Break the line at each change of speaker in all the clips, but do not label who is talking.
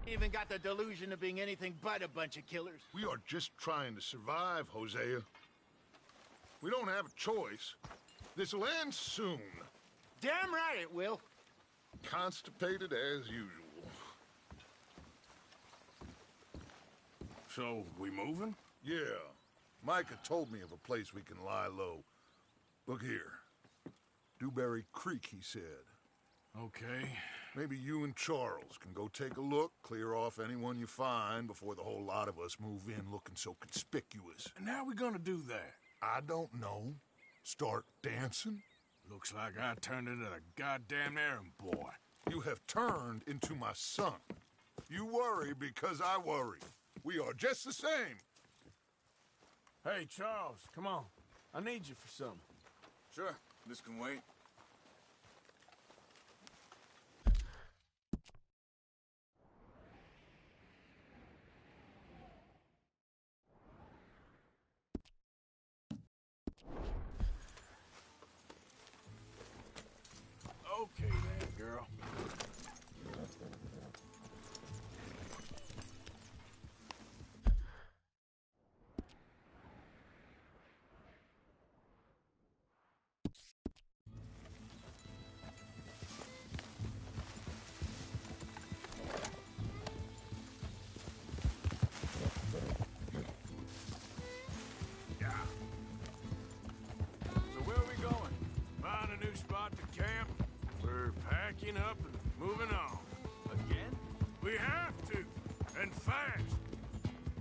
Even got the delusion of being anything but a bunch of killers.
We are just trying to survive, Hosea. We don't have a choice. This'll end soon.
Damn right it will.
Constipated as usual.
So, we moving?
Yeah. Micah told me of a place we can lie low. Look here. Dewberry Creek, he said.
Okay.
Maybe you and Charles can go take a look, clear off anyone you find before the whole lot of us move in looking so conspicuous.
And how we gonna do that?
I don't know. Start dancing?
Looks like I turned into the goddamn errand boy.
You have turned into my son. You worry because I worry. We are just the same.
Hey, Charles, come on. I need you for something.
Sure, this can wait.
Okay then, girl. So where are we going? Find a new spot to camp. We're packing up and moving on.
Again?
We have to, and fast.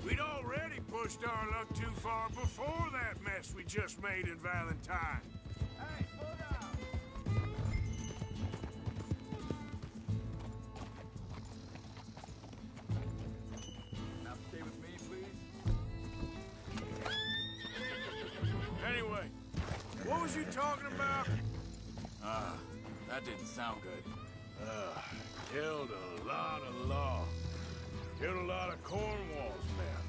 We'd already pushed our luck too far before that mess we just made in Valentine.
Hey, slow down! Now stay with me, please.
Anyway, what was you talking about?
That didn't sound good.
Killed a lot of law. Killed a lot of Cornwall's men.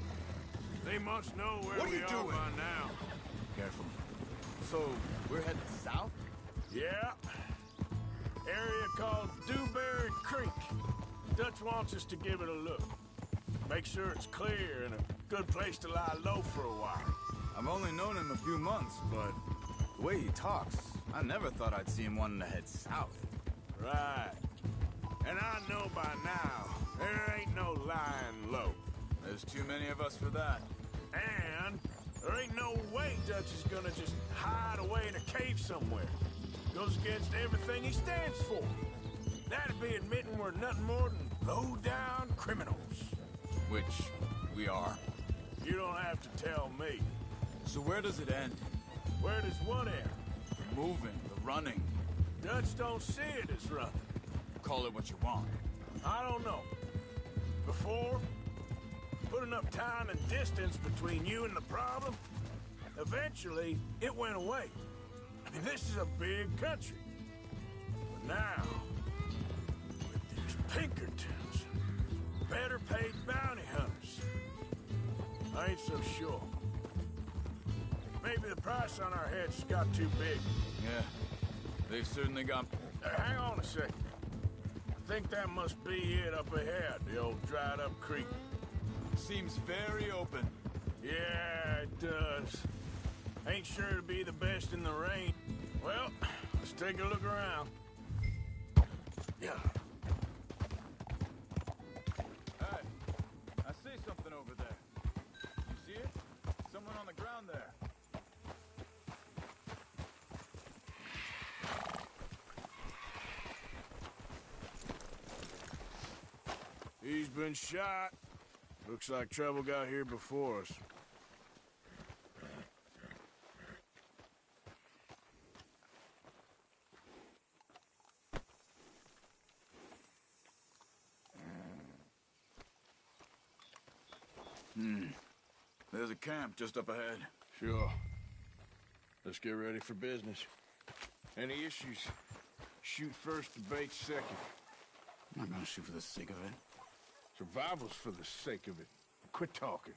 They must know where
What are
we
you
are
doing?
by now.
Careful. So, we're heading south?
Yeah. Area called Dewberry Creek. Dutch wants us to give it a look. Make sure it's clear and a good place to lie low for a while.
I've only known him a few months, but the way he talks, I never thought I'd see him wanting to head south.
Right. And I know by now, there ain't no lying low.
There's too many of us for that.
And there ain't no way Dutch is gonna just hide away in a cave somewhere. Goes against everything he stands for. That'd be admitting we're nothing more than low-down criminals.
Which we are.
You don't have to tell me.
So where does it end?
Where does what end?
The moving, the running.
Dutch don't see it as running.
Call it what you want.
I don't know. Before, put enough time and distance between you and the problem, eventually it went away. I mean, this is a big country. But now, with these Pinkertons, better paid bounty hunters, I ain't so sure. Maybe the price on our heads got too big.
Yeah, they've certainly got...
Hang on a second. I think that must be it up ahead, the old dried-up creek.
Seems very open.
Yeah, it does. Ain't sure to be the best in the rain. Well, let's take a look around. Yeah.
Hey, I see something over there. You see it? Someone on the ground there.
He's been shot. Looks like trouble got here before us.
There's a camp just up ahead.
Sure. Let's get ready for business. Any issues? Shoot first, debate second.
I'm not gonna shoot for the sake of it.
Survival's for the sake of it. Quit talking.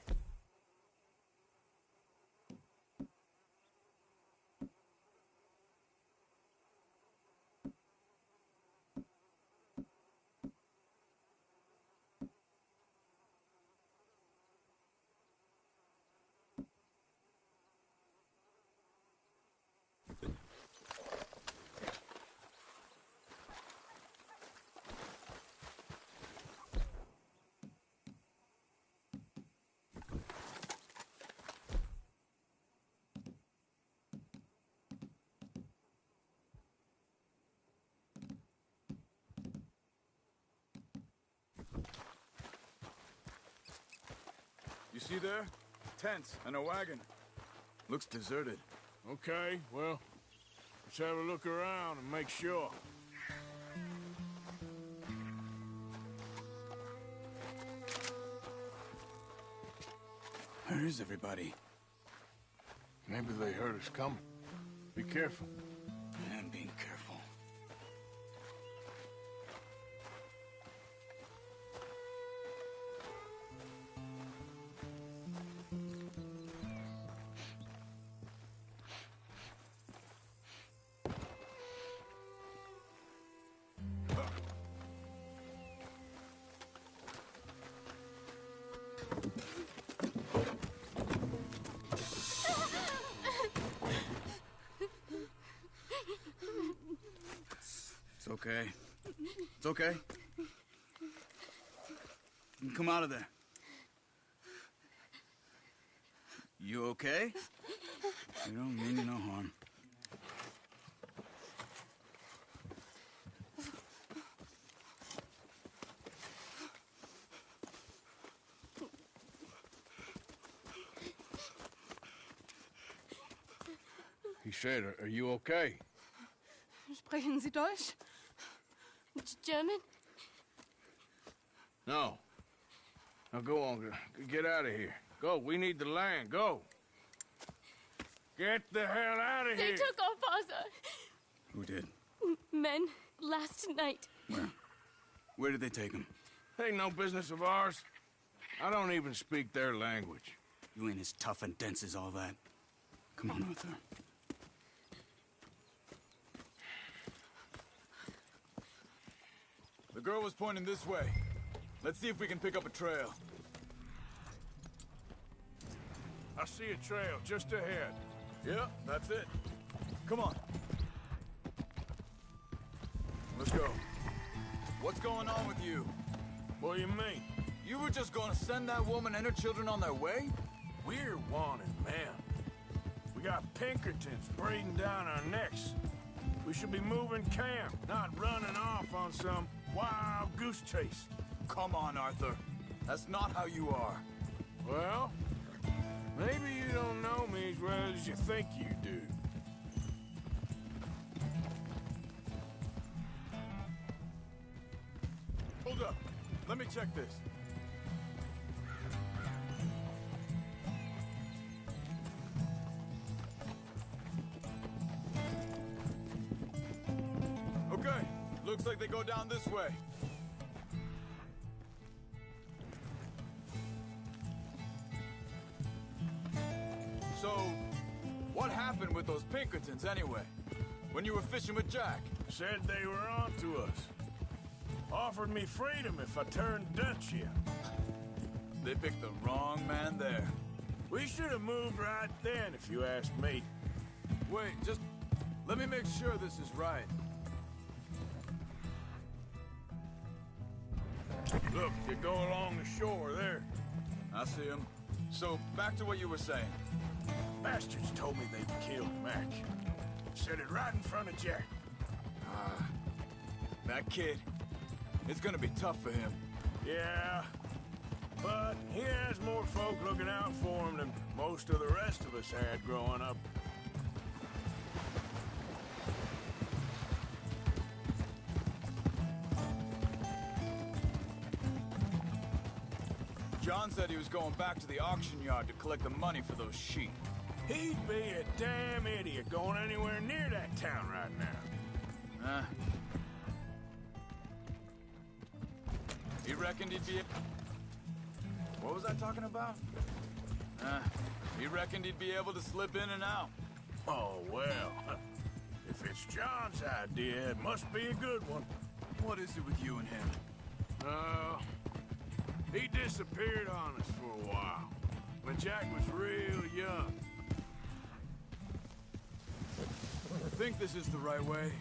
see there? Tents and a wagon. Looks deserted.
Okay, well, let's have a look around and make sure.
Where is everybody?
Maybe they heard us coming. Be careful.
I'm being careful. It's okay. It's okay. You can come out of there. You okay? You don't mean you no harm.
He said, are you okay?
Sprechen Sie Deutsch? German?
No. Now go on, get out of here. Go, we need the land, go. Get the hell out of
They
here.
took our father.
Who did?
Men last night.
Where? Where did they take him?
Ain't no business of ours. I don't even speak their language.
You ain't as tough and dense as all that. Come on, Arthur. The girl was pointing this way. Let's see if we can pick up a trail.
I see a trail just ahead.
Yeah, that's it. Come on. Let's go. What's going on with you?
What do you mean?
You were just gonna send that woman and her children on their way?
We're wanted, man. We got Pinkertons breathing down our necks. We should be moving camp, not running off on some wild goose chase.
Come on, Arthur. That's not how you are.
Well, maybe you don't know me as well as you think you do.
Hold up. Let me check this. Okay. Looks like they go down this way. So, what happened with those Pinkertons anyway? When you were fishing with Jack?
Said they were on to us. Offered me freedom if I turned Dutch yet.
They picked the wrong man there.
We should have moved right then, if you ask me.
Wait, just let me make sure this is right.
Look, you go along the shore there.
I see him. So, back to what you were saying.
Bastards told me they'd killed Mac. Said it right in front of Jack.
That kid, it's gonna be tough for him.
Yeah, but he has more folk looking out for him than most of the rest of us had growing up.
John said he was going back to the auction yard to collect the money for those sheep.
He'd be a damn idiot going anywhere near that town right now.
He reckoned he'd be... What was I talking about? He reckoned he'd be able to slip in and out.
Oh, well, if it's John's idea, it must be a good one.
What is it with you and him?
He disappeared on us for a while, when Jack was real young.
I think this is the right way.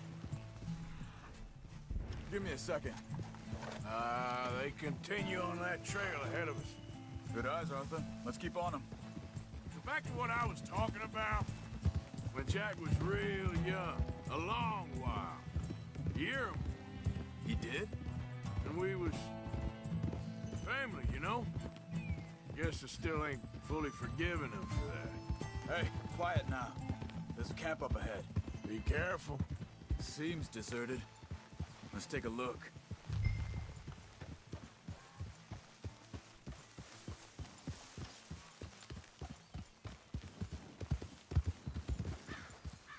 Give me a second.
They continue on that trail ahead of us.
Good eyes, Arthur. Let's keep on them.
So back to what I was talking about. When Jack was real young, a long while. You hear him?
He did?
And we was family, you know? Guess I still ain't fully forgiven him for that.
Hey, quiet now. There's a camp up ahead.
Be careful.
Seems deserted. Let's take a look.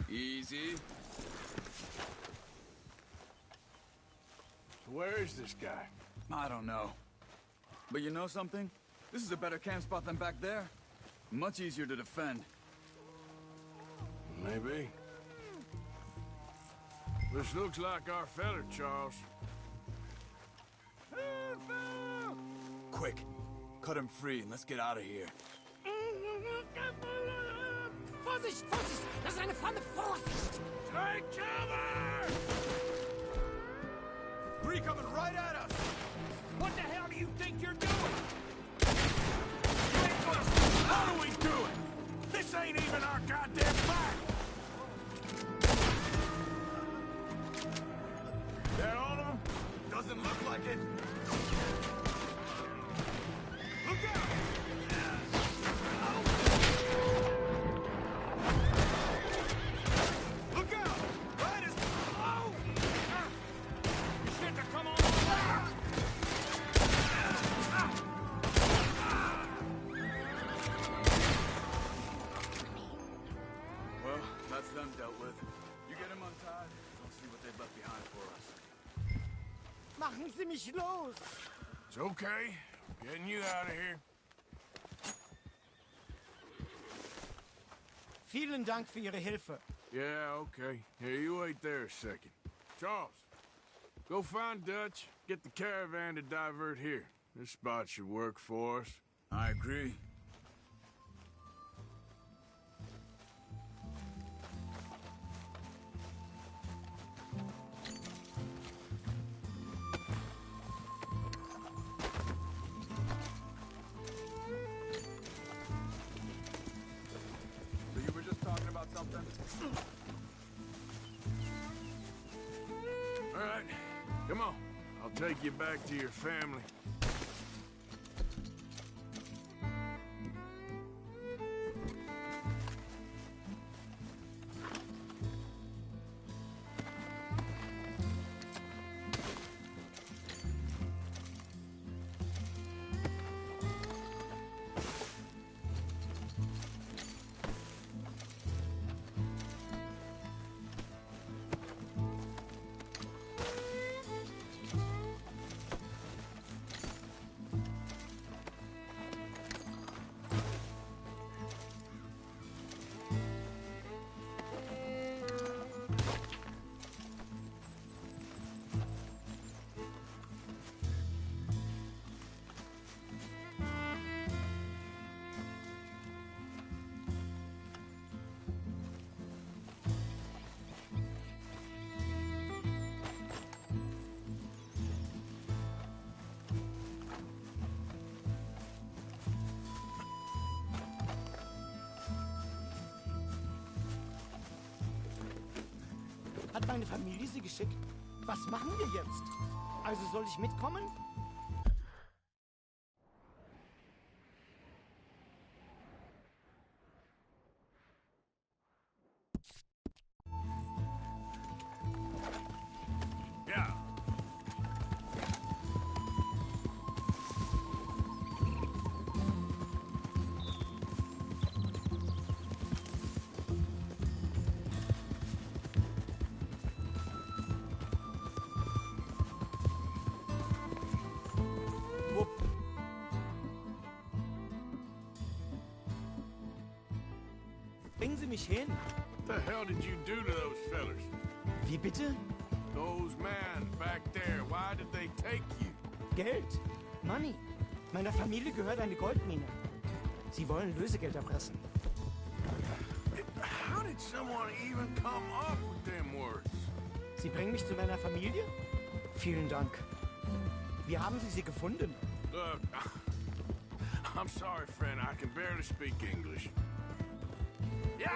Easy.
So where is this guy?
I don't know. But you know something? This is a better camp spot than back there. Much easier to defend.
Maybe. This looks like our feller, Charles.
Quick, cut him free and let's get out of here.
Vorsicht, Vorsicht! Das ist eine Falle! Vorsicht!
Take cover!
Three coming right at us!
What the hell do you think you're doing?
What are we doing? This ain't even our goddamn fight! That all of them?
Doesn't look like it. Look out! Look out! Right is... Oh!
Shit, da come on!
Well, that's them dealt with. You get them untied, we'll see what they've left behind for us.
Machen Sie mich los!
It's okay. Getting you out of here.
Vielen Dank für Ihre Hilfe.
Yeah, okay. Here, you wait there a second. Charles, go find Dutch. Get the caravan to divert here. This spot should work for us.
I agree. So you were just talking about something?
All right, come on. I'll take you back to your family.
Hat meine Familie Sie geschickt? Was machen wir jetzt? Also soll ich mitkommen?
Yeah.
Bringen Sie mich hin.
What the hell did you do to those fellers?
Wie bitte?
Those men back there, why did they take you?
Geld. Money. Meiner Familie gehört eine Goldmine. Sie wollen Lösegeld erpressen.
How did someone even come up with them words?
Sie bringen mich zu meiner Familie? Vielen Dank. Wie haben Sie sie gefunden?
Look, I'm sorry, friend. I can barely speak English. Yeah!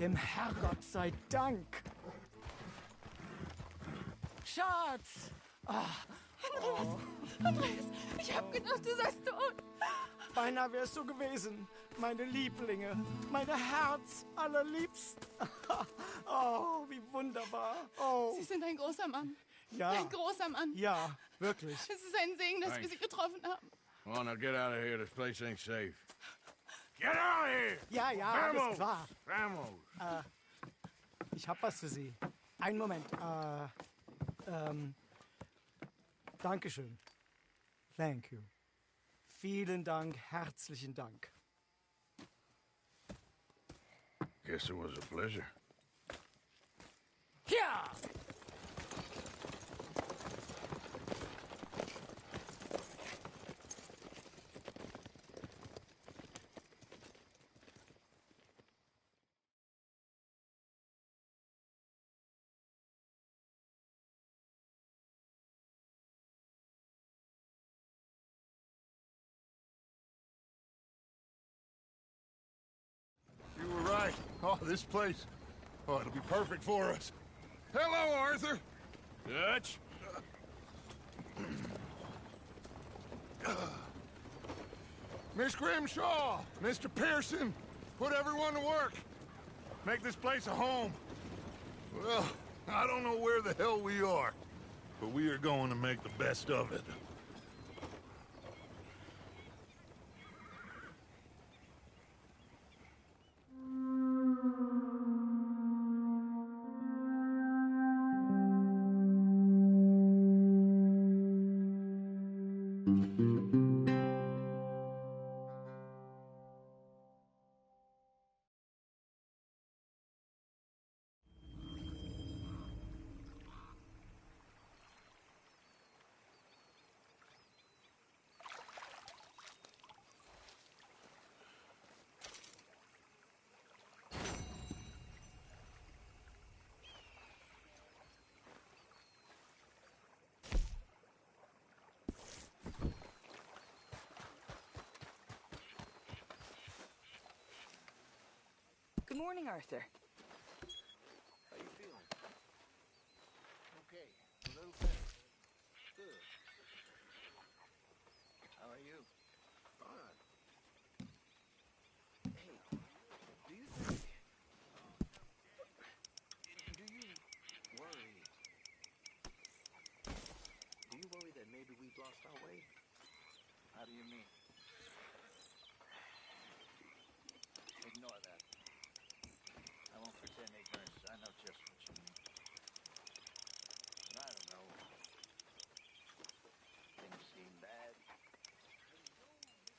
Dem Herrgott sei Dank. Schatz!
Andreas, ich hab gedacht, du seist tot.
Beinahe wärst du gewesen. Meine Lieblinge, meine Herz allerliebsten. Oh, wie wunderbar. Oh,
Sie sind ein großer Mann.
ja.
Ein großer Mann.
Ja, wirklich.
Es ist ein Segen, dass wir Sie getroffen haben.
Come on, now get out of here. This place ain't safe. Get out of here!
Ja, ja, alles klar.
Vamos!
Ich hab was für Sie. Einen Moment. Dankeschön. Thank you. Vielen Dank, herzlichen Dank.
Guess it was a pleasure.
Ja!
You were right. Oh, this place. Oh, it'll be perfect for us. Hello, Arthur.
Dutch?
Miss Grimshaw, Mr. Pearson, put everyone to work. Make this place a home. Well, I don't know where the hell we are, but we are going to make the best of it.
Good morning, Arthur.
How you feeling? Okay, a little better. Good. How are you? Fine. Hey, do you think... Do you worry... Do you worry that maybe we've lost our way? How do you mean? Ignore that. I won't pretend ignorance. I know just what you mean. But I don't know. Things seem bad.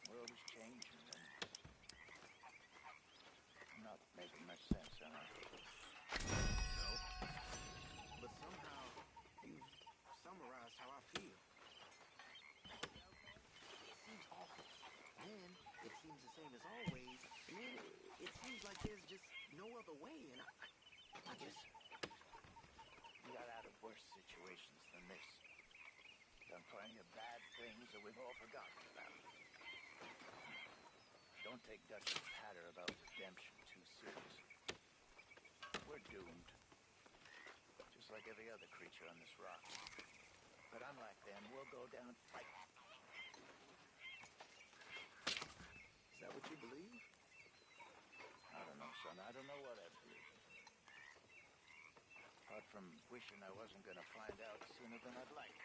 The world is changing, and I'm not making much sense, am I? No. But somehow you've summarized how I feel. It seems awful. Then it seems the same as always. And then it seems like there's just no other way, and I guess we got out of worse situations than this. Done plenty of bad things that we've all forgotten about. Don't take Dutch's patter about redemption too seriously. We're doomed. Just like every other creature on this rock. But unlike them, we'll go down fighting. Is that what you believe? I don't know, son. I don't know what I believe. Apart from wishing I wasn't going to find out sooner than I'd like.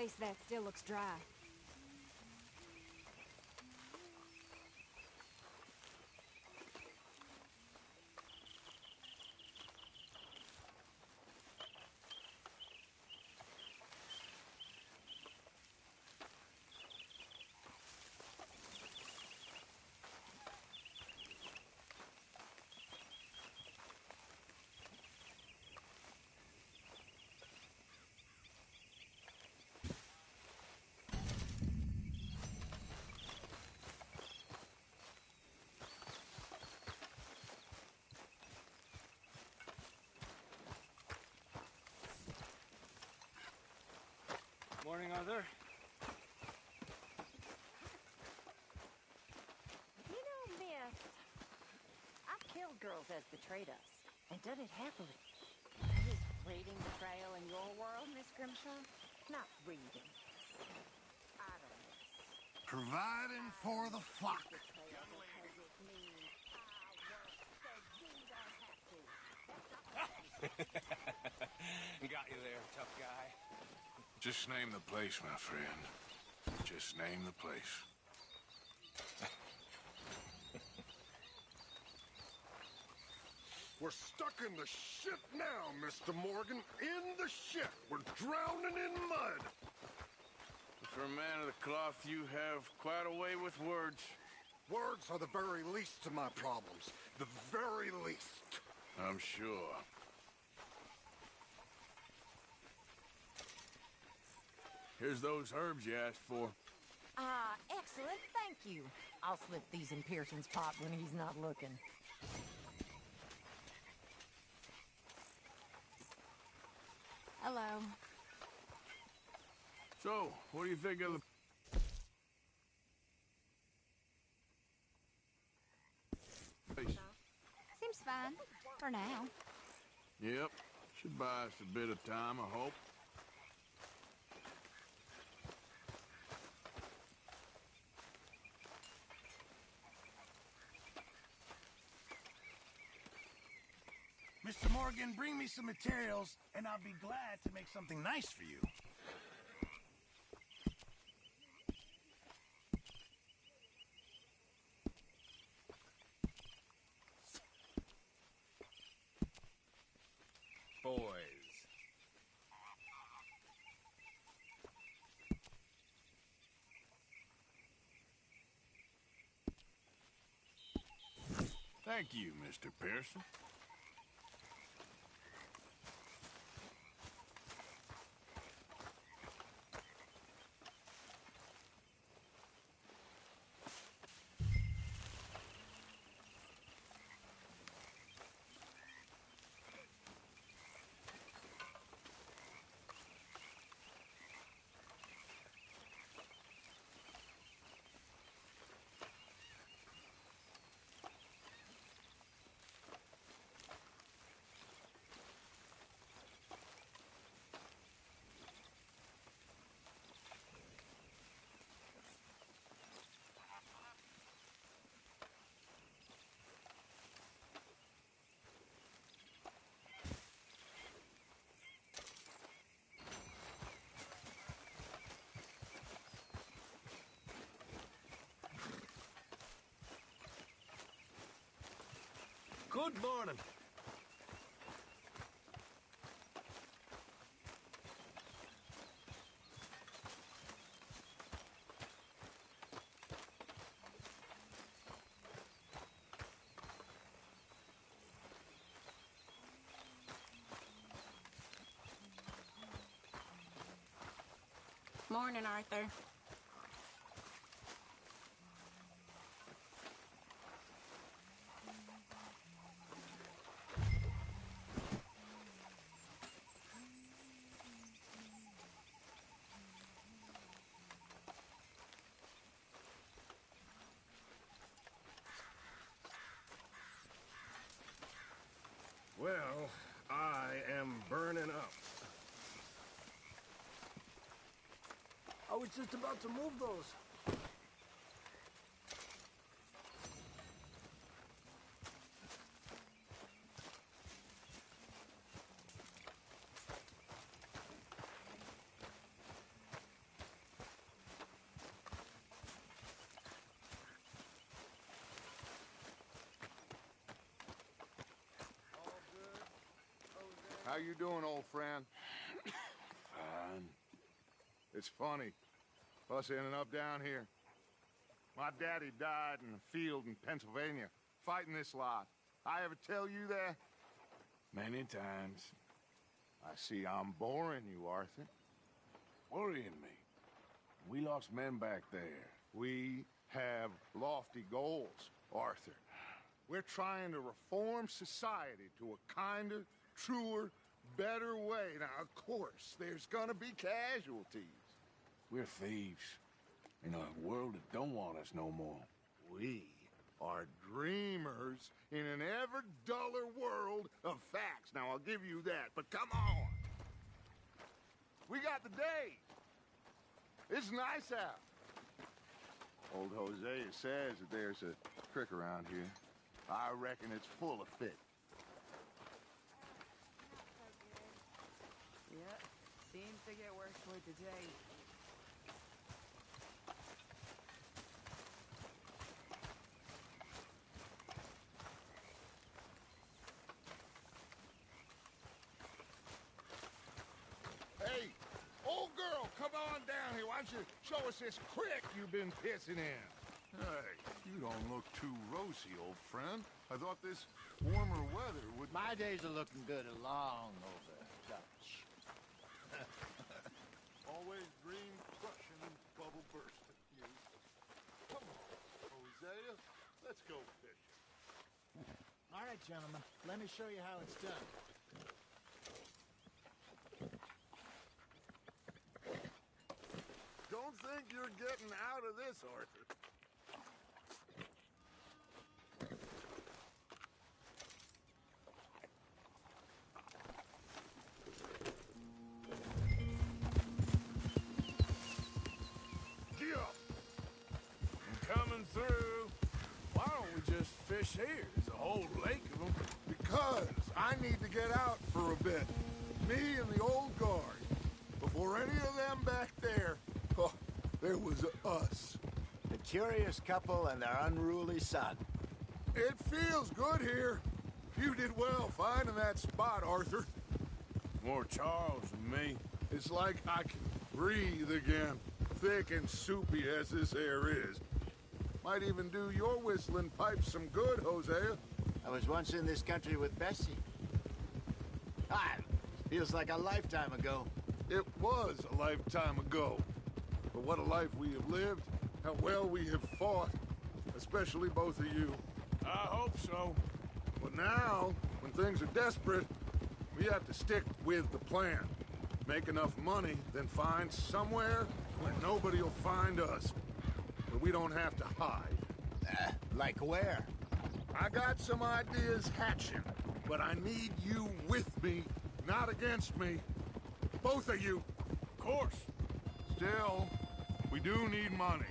least that still looks dry.
Morning, Arthur.
You know, miss, I've killed girls as betrayed us, and done it happily. Is reading betrayal in your world, Miss Grimshaw? Not reading. I don't know.
Providing for the flock.
Betrayal because it means I work so you don't have to.
Got you there, tough guy.
Just name the place, my friend. Just name the place. We're stuck in the shit now, Mr. Morgan. In the shit. We're drowning in mud.
For a man of the cloth, you have quite a way with words.
Words are the very least of my problems. The very least.
I'm sure. Here's those herbs you asked for.
Ah, excellent, thank you. I'll slip these in Pearson's pot when he's not looking. Hello.
So, what do you think of the... place?
Seems fine. For now.
Yep. Should buy us a bit of time, I hope.
Mr. Morgan, bring me some materials, and I'll be glad to make something nice for you.
Boys.
Thank you, Mr. Pearson.
Good morning.
Morning, Arthur.
Well, I am burning up.
I was just about to move those.
How you doing, old friend?
Fine.
It's funny, us ending up down here. My daddy died in a field in Pennsylvania, fighting this lot. I ever tell you that?
Many times.
I see I'm boring you, Arthur.
Worrying me. We lost men back there.
We have lofty goals, Arthur. We're trying to reform society to a kinder, truer, better way. Now, of course, there's gonna be casualties.
We're thieves. In a world that don't want us no more.
We are dreamers in an ever duller world of facts. Now, I'll give you that, but come on. We got the day. It's nice out. Old Hosea says that there's a creek around here. I reckon it's full of fish.
Yep, seems to get worse with the day.
Hey, old girl, come on down here. Why don't you show us this creek you've been pissing in? Hey, you don't look too rosy, old friend. I thought this warmer weather would...
My days are looking good along over, Dutch.
Always dream crushing and bubble bursting, you. Come on, Hosea. Let's go fishing.
All right, gentlemen. Let me show you how it's done.
Don't think you're getting out of this, Arthur. Get up!
I'm coming through. Why don't we just fish here? There's a whole lake of them.
Because I need to get out for a bit. Me and the old guard. Before any of them back there, oh, there was us.
The curious couple and their unruly son.
It feels good here. You did well finding that spot, Arthur.
More Charles than me.
It's like I can breathe again, thick and soupy as this air is. Might even do your whistling pipes some good, Hosea.
I was once in this country with Bessie. Ah, feels like a lifetime ago.
It was a lifetime ago. But what a life we have lived, how well we have fought, especially both of you.
I hope so.
But now, when things are desperate, we have to stick with the plan. Make enough money, then find somewhere where nobody will find us. Where we don't have to hide.
Like where?
I got some ideas hatching, but I need you with me, not against me. Both of you.
Of course.
Still, we do need money.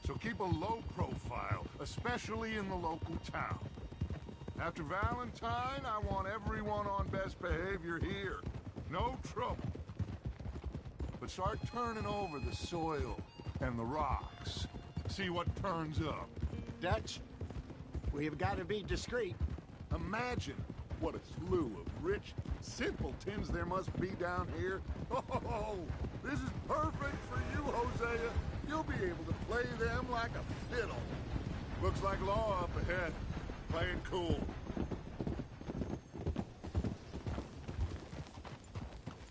So keep a low profile, especially in the local town. After Valentine, I want everyone on best behavior here. No trouble. But start turning over the soil and the rocks. See what turns up.
Dutch, we've got to be discreet.
Imagine what a slew of rich simpletons there must be down here. Oh, this is perfect for you, Hosea. You'll be able to play them like a fiddle. Looks like law up ahead. Play it cool.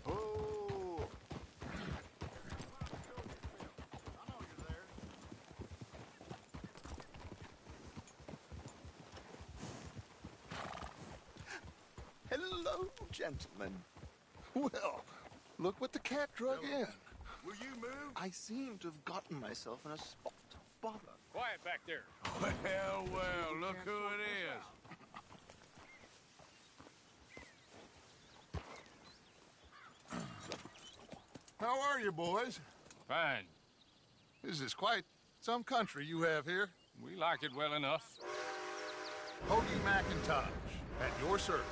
Oh. Hello, gentlemen.
Well, look what the cat drug in.
Will you move?
I seem to have gotten myself in a spot of bother.
Quiet back there.
Well, look who it is.
How are you, boys?
Fine.
This is quite some country you have here.
We like it well enough.
Hoagie McIntosh, at your service.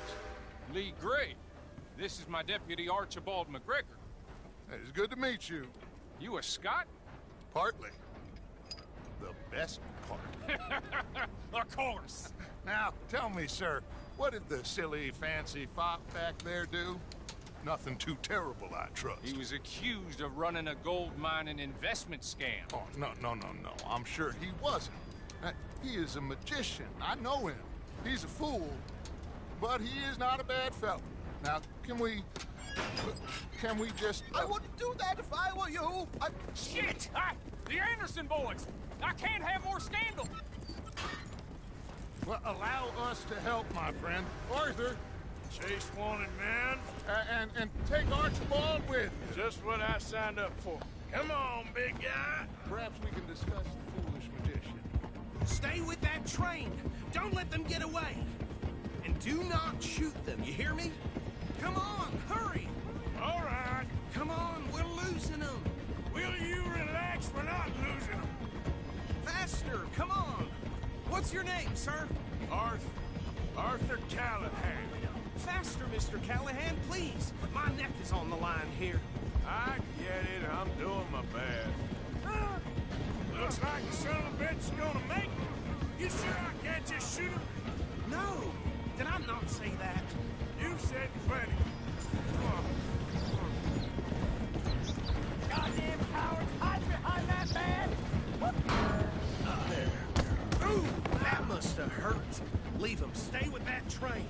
Lee Gray. This is my deputy Archibald McGregor.
It's good to meet you.
You a Scot?
Partly. The best part.
Of course.
Now, tell me, sir, What did the silly, fancy fop back there do? Nothing too terrible, I trust.
He was accused of running a gold mining investment scam.
Oh, no. I'm sure he wasn't. He is a magician. I know him. He's a fool, but he is not a bad fellow. Now, can we just...
I wouldn't do that if I were you.
Shit! The Anderson boys! I can't have more scandal!
Well, allow us to help, my friend. Arthur,
Chase wanted man.
and take Archibald with you.
Just what I signed up for. Come on, big guy.
Perhaps we can discuss the foolish magician.
Stay with that train. Don't let them get away. And do not shoot them, you hear me? Come on, hurry.
All right.
Come on, we're losing them.
Will you relax? We're not losing them.
Faster, come on. What's your name, sir?
Arthur Callahan.
Faster, Mr. Callahan, please. My neck is on the line here.
I get it. I'm doing my best. Looks like the son of a bitch is gonna make it. You sure I can't just shoot him?
No, did I not say that?
You said plenty.
Goddamn coward! Hide behind that man!
There. Ooh, that must have hurt. Leave him. Stay with that train.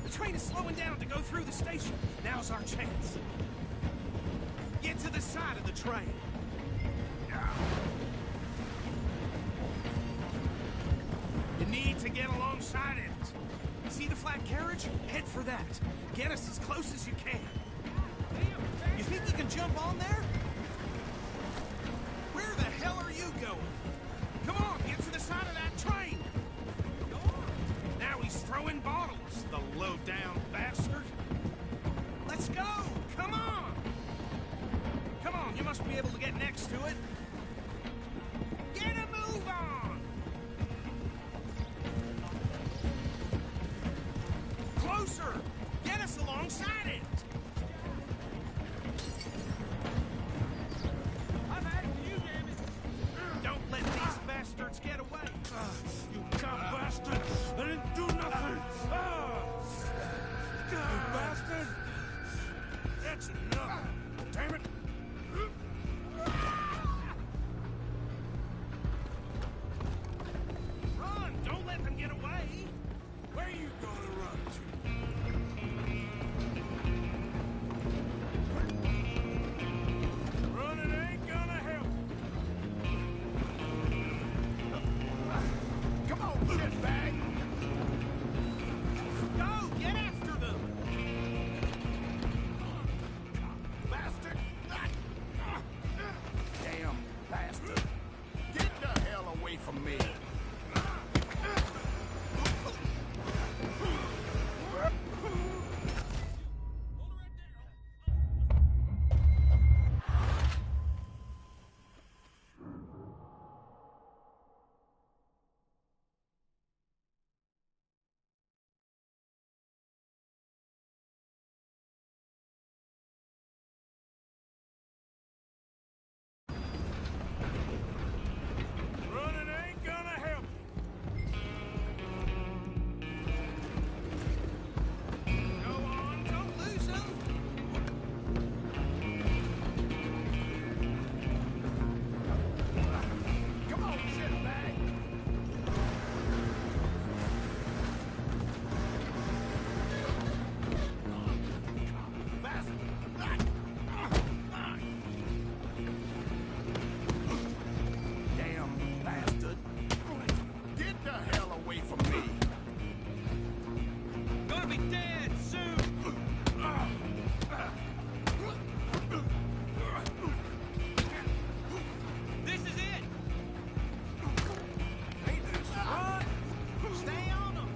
The train is slowing down to go through the station. Now's our chance. Get to the side of the train. You need to get alongside it. See the flat carriage? Head for that. Get us as close as you can. You think you can jump on there? Where the hell are you going? Come on, get to the side of that train. Go on. Now he's throwing bottles, the low-down bastard. Let's go. Come on. Come on, you must be able to get next to it. Get a move on. Closer. Get us alongside it. I've had it for you, damn it. Don't let these bastards get away.
You dumb bastard! I didn't do nothing! You bastard! That's enough! Damn it!
Run! Don't let them get away!
Where you gonna run to? Running ain't gonna help.
Come on, shitbag!
Go! Get after them!
Bastard! Damn bastard! Get the hell away from me!
Running ain't gonna help.
Go on, don't lose them!
Come on, shitbag! Damn bastard! Get the hell away from me!
Gonna be dead soon! This is it!
Ain't this fun?
Stay on them!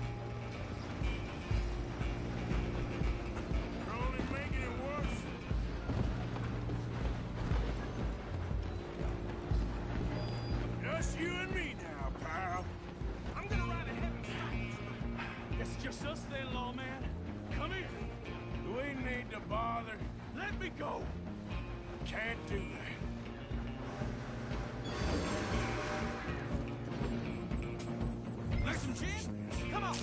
You're only making it worse. Just you and me now, pal.
I'm gonna ride ahead of you.
It's just us then, lawman. Come here. Do we need to bother? Let me go. Can't do that.
Like some gin? Come on!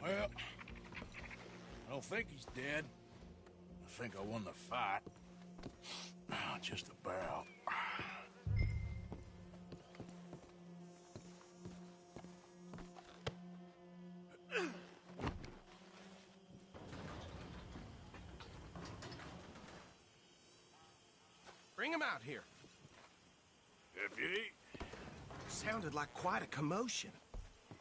Well, I don't think he's dead. I think I won the fight. Just about.
Bring him out here.
Deputy?
Sounded like quite a commotion.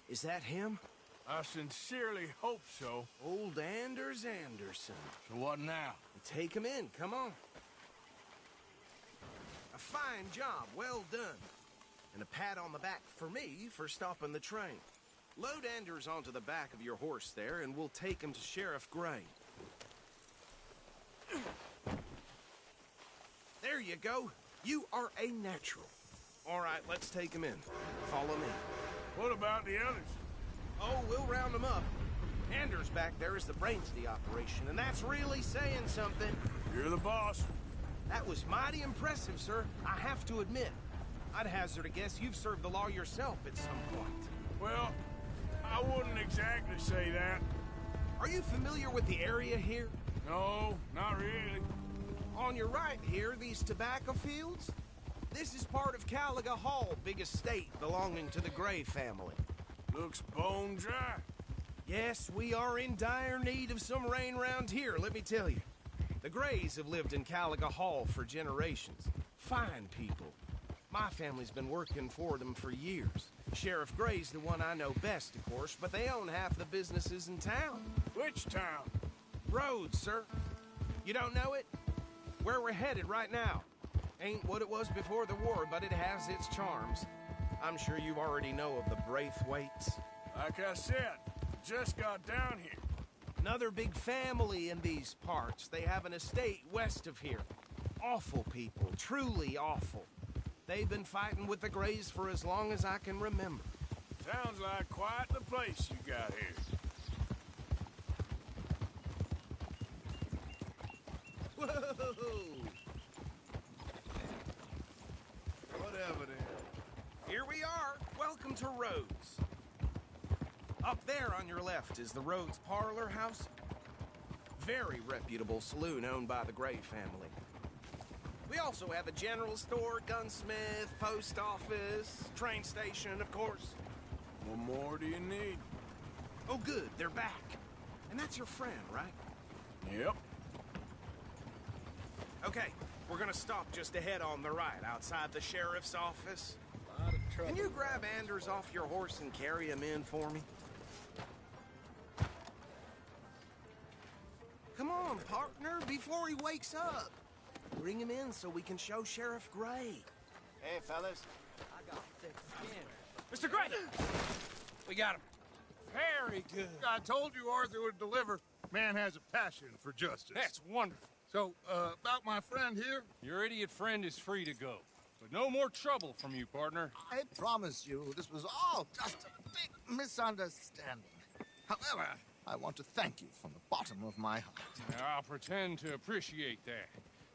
Is that him?
I sincerely hope so.
Old Anders Anderson.
So what now?
Take him in, come on. A fine job, well done. And a pat on the back for me for stopping the train. Load Anders onto the back of your horse there, and we'll take him to Sheriff Gray. There you go. You are a natural. All right, let's take him in. Follow me.
What about the others?
Oh, we'll round them up. Anders back there is the brains of the operation, and that's really saying something.
You're the boss.
That was mighty impressive, sir. I have to admit. I'd hazard a guess you've served the law yourself at some point.
Well, I wouldn't exactly say that.
Are you familiar with the area here?
No, not really.
On your right here, these tobacco fields? This is part of Caliga Hall, big estate belonging to the Gray family.
Looks bone dry.
Yes, we are in dire need of some rain round here, let me tell you. The Grays have lived in Caliga Hall for generations. Fine people. My family's been working for them for years. Sheriff Gray's the one I know best, of course, but they own half the businesses in town.
Which town?
Rhodes, sir. You don't know it? Where we're headed right now. Ain't what it was before the war, but it has its charms. I'm sure you already know of the Braithwaites.
Like I said, just got down here.
Another big family in these parts. They have an estate west of here. Awful people, truly awful. They've been fighting with the Grays for as long as I can remember.
Sounds like quite the place you got here.
Whoa!
Whatever then.
Here we are. Welcome to Rhodes. Up there on your left is the Rhodes Parlor House. Very reputable saloon owned by the Gray family. We also have a general store, gunsmith, post office, train station, of course.
What more do you need?
Oh, good, they're back. And that's your friend, right?
Yep.
Okay, we're gonna stop just ahead on the right, outside the sheriff's office.
A lot of trouble.
Can you grab Anders off your horse and carry him in for me? Come on, partner, before he wakes up. Bring him in so we can show Sheriff Gray.
Hey, fellas.
I got thick skin.
Mr. Gray! We got him. Very good.
I told you Arthur would deliver. Man has a passion for justice.
That's wonderful.
So, about my friend here?
Your idiot friend is free to go. But no more trouble from you, partner.
I promise you, this was all just a big misunderstanding. However, I want to thank you from the bottom of my heart.
I'll pretend to appreciate that.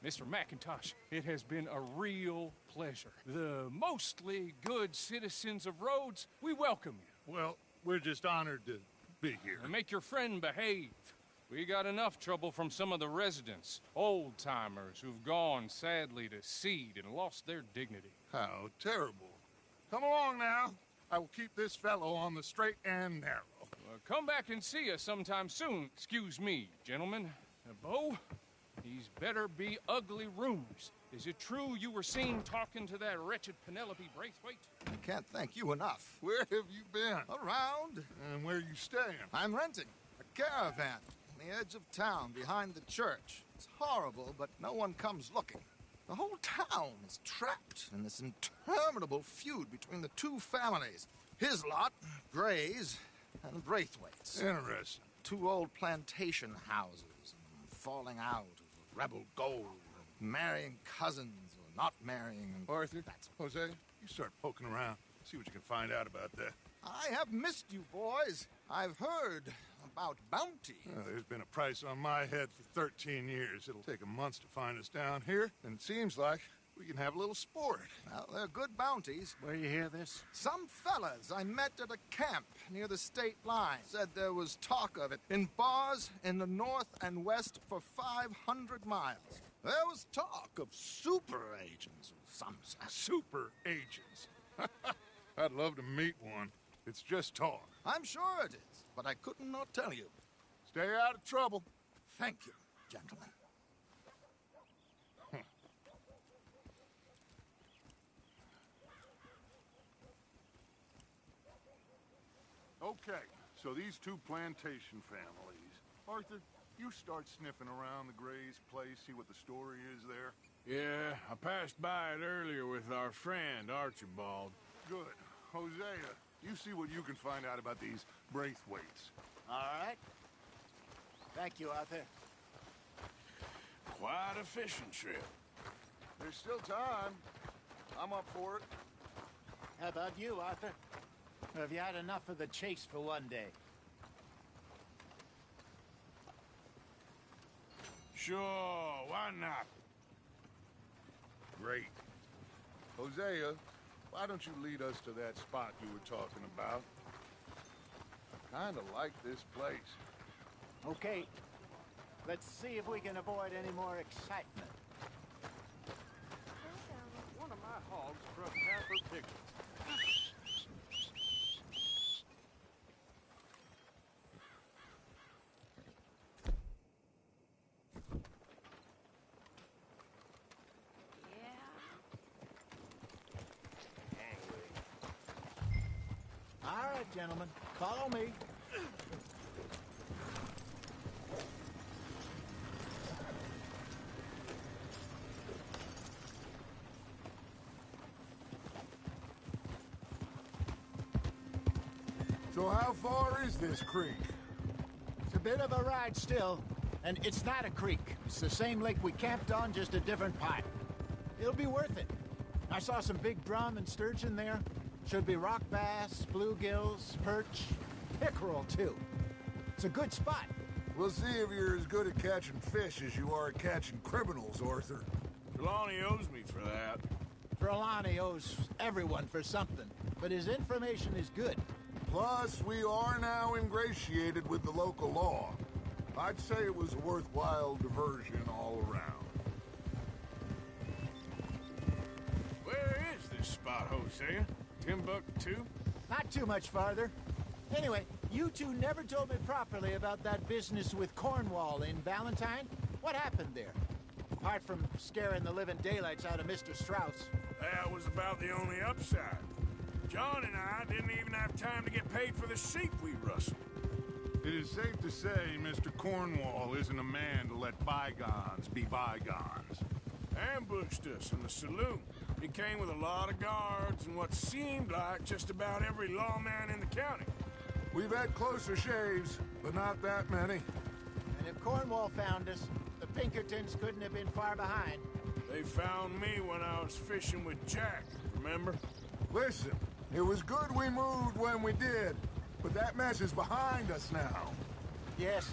Mr. McIntosh, it has been a real pleasure. The mostly good citizens of Rhodes, we welcome you.
Well, we're just honored to be here.
And make your friend behave. We got enough trouble from some of the residents, old-timers who've gone, sadly, to seed and lost their dignity.
How terrible. Come along now. I will keep this fellow on the straight and narrow.
Come back and see us sometime soon. Excuse me, gentlemen. Bo, these better be ugly rumors. Is it true you were seen talking to that wretched Penelope Braithwaite?
I can't thank you enough.
Where have you been?
Around.
And where you staying?
I'm renting a caravan on the edge of town behind the church. It's horrible, but no one comes looking. The whole town is trapped in this interminable feud between the two families. His lot, Gray's, and Braithwaite's.
Interesting.
Two old plantation houses, falling out of rebel gold, and marrying cousins or not marrying.
Arthur, Jose, you start poking around. See what you can find out about that.
I have missed you, boys. I've heard about bounty.
There's been a price on my head for 13 years. It'll take a month to find us down here, and it seems like
We can have a little sport. Well, they're good bounties.
Where you hear this?
Some fellas I met at a camp near the state line said there was talk of it in bars in the north and west for 500 miles. There was talk of super agents of some sort.
Super agents. I'd love to meet one. It's just talk.
I'm sure it is, but I couldn't not tell you.
Stay out of trouble.
Thank you, gentlemen.
Okay, so these two plantation families. Arthur, you start sniffing around the Gray's place, see what the story is there.
Yeah, I passed by it earlier with our friend, Archibald.
Good. Hosea, you see what you can find out about these Braithwaites.
All right. Thank you, Arthur.
Quite a fishing trip.
There's still time. I'm up for it.
How about you, Arthur? Or have you had enough of the chase for one day?
Sure, why not?
Great. Hosea, why don't you lead us to that spot you were talking about? I kinda like this place.
Okay. Let's see if we can avoid any more excitement.
One of my hogs for a pepper pickles.
All right, gentlemen. Follow me.
So how far is this creek?
It's a bit of a ride still, and it's not a creek. It's the same lake we camped on, just a different pipe. It'll be worth it. I saw some big drum and sturgeon there. Should be rock bass, bluegills, perch, pickerel, too. It's a good spot.
We'll see if you're as good at catching fish as you are at catching criminals, Arthur.
Trelawney owes me for that.
Trelawney owes everyone for something, but his information is good.
Plus, we are now ingratiated with the local law. I'd say it was a worthwhile diversion all around.
Where is this spot, Hosea? Timbuktu?
Not too much farther. Anyway, you two never told me properly about that business with Cornwall in Valentine. What happened there? Apart from scaring the living daylights out of Mr. Strauss.
That was about the only upside. John and I didn't even have time to get paid for the sheep we rustled.
It is safe to say Mr. Cornwall isn't a man to let bygones be bygones.
Ambushed us in the saloon. He came with a lot of guards and what seemed like just about every lawman in the county.
We've had closer shaves, but not that many.
And if Cornwall found us, the Pinkertons couldn't have been far behind.
They found me when I was fishing with Jack, remember?
Listen, it was good we moved when we did, but that mess is behind us now.
Yes.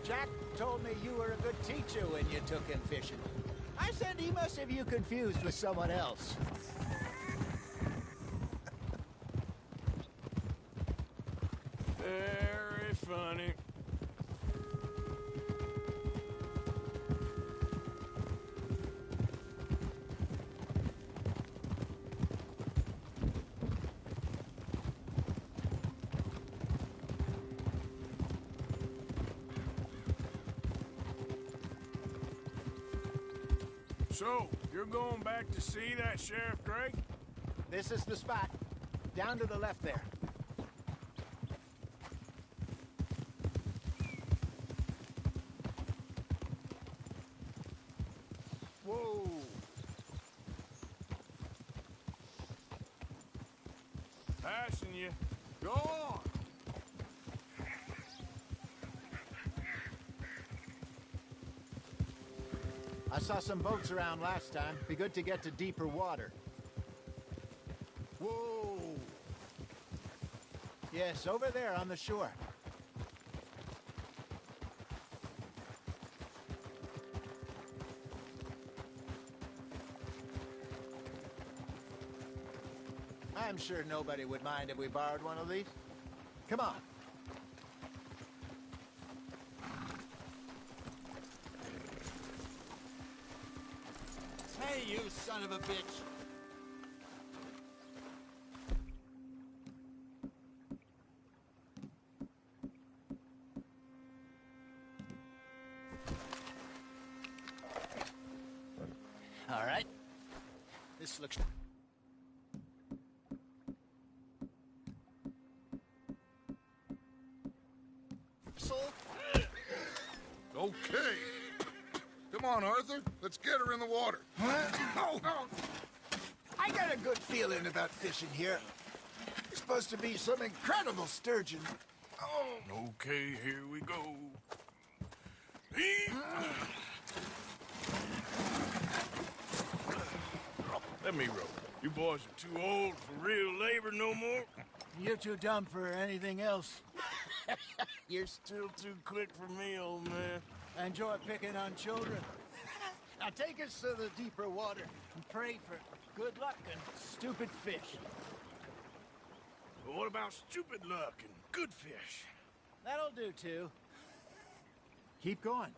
Jack told me you were a good teacher when you took him fishing. I said he must have you confused with someone else.
Very funny. So, you're going back to see that Sheriff Gray?
This is the spot. Down to the left there.
Whoa!
Passing you.
Go on!
I saw some boats around last time. Be good to get to deeper water.
Whoa!
Yes, over there on the shore. I'm sure nobody would mind if we borrowed one of these. Come on. Hey, you son of a bitch! All right. This looks...
Okay. Come on, Arthur. Let's get her in the water.
Oh. I got a good feeling about fishing here. It's supposed to be some incredible sturgeon. Oh.
Okay, here we go. Let me row. You boys are too old for real labor no more.
You're too dumb for anything else.
You're still too quick for me, old man.
I enjoy picking on children. Now take us to the deeper water and pray for good luck and stupid fish.
But what about stupid luck and good fish?
That'll do, too. Keep going.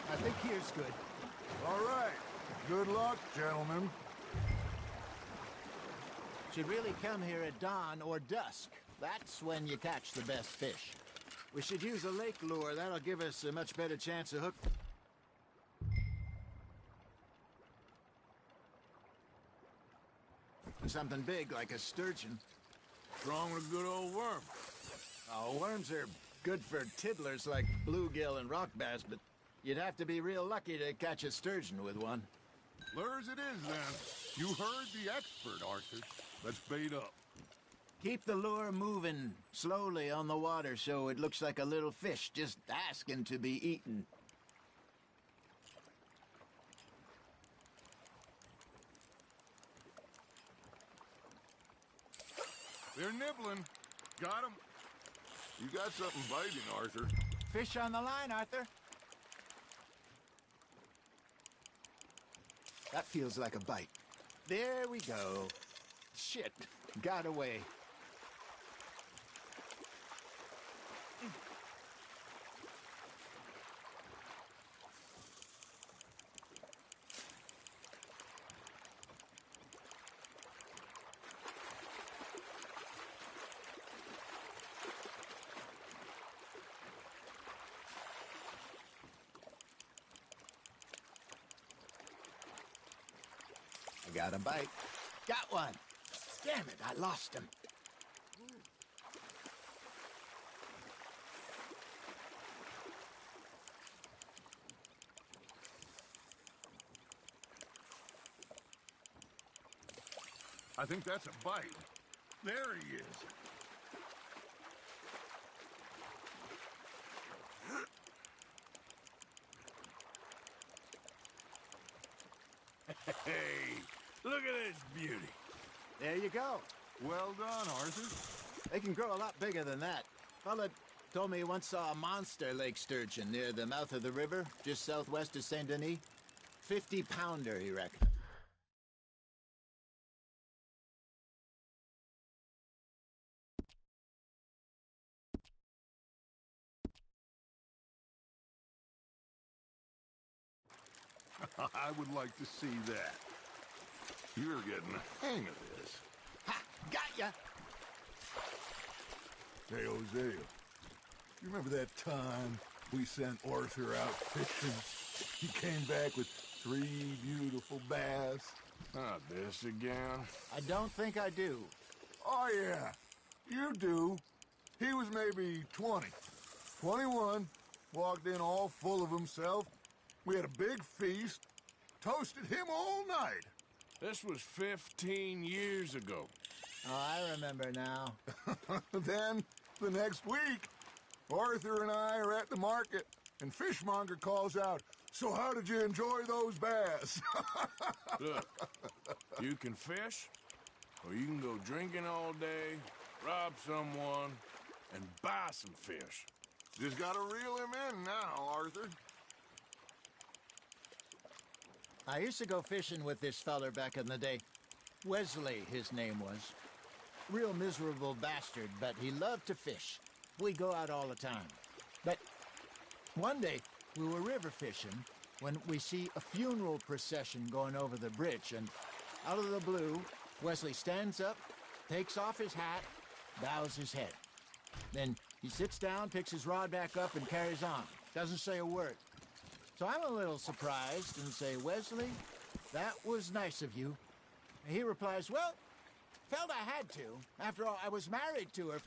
I think here's good.
All right. Good luck, gentlemen.
Should really come here at dawn or dusk. That's when you catch the best fish. We should use a lake lure. That'll give us a much better chance of hook. Something big like a sturgeon.
What's wrong with a good old worm?
Oh, worms are good for tiddlers like bluegill and rock bass, but you'd have to be real lucky to catch a sturgeon with one.
Lures it is, then. You heard the expert, Arthur. Let's bait up.
Keep the lure moving slowly on the water so it looks like a little fish just asking to be eaten.
They're nibbling. Got 'em. You got something biting, Arthur.
Fish on the line, Arthur. That feels like a bite. There we go. Shit, got away. I got a bite. Got one. Damn it, I lost him.
I think that's a bite. There he is.
Hey, look at this beauty.
There you go.
Well done, Arthur.
They can grow a lot bigger than that. Fella told me he once saw a monster lake sturgeon near the mouth of the river, just southwest of Saint Denis. 50-pounder, he reckoned.
I would like to see that. You're getting the hang of this.
Ha! Got ya!
Hey, Hosea, you remember that time we sent Arthur out fishing? He came back with 3 beautiful bass.
Not this again.
I don't think I do.
Oh, yeah. You do. He was maybe 20. 21. Walked in all full of himself. We had a big feast. Toasted him all night.
This was 15 years ago.
Oh, I remember now.
Then, the next week, Arthur and I are at the market, and Fishmonger calls out, So how did you enjoy those bass?
Look, you can fish, or you can go drinking all day, rob someone, and buy some fish.
Just gotta reel him in now, Arthur.
I used to go fishing with this feller back in the day. Wesley, his name was. Real miserable bastard, but he loved to fish. We go out all the time. But one day, we were river fishing when we see a funeral procession going over the bridge, and out of the blue, Wesley stands up, takes off his hat, bows his head. Then he sits down, picks his rod back up, and carries on. Doesn't say a word. So I'm a little surprised and say, Wesley, that was nice of you. And he replies, well, felt I had to. After all, I was married to her.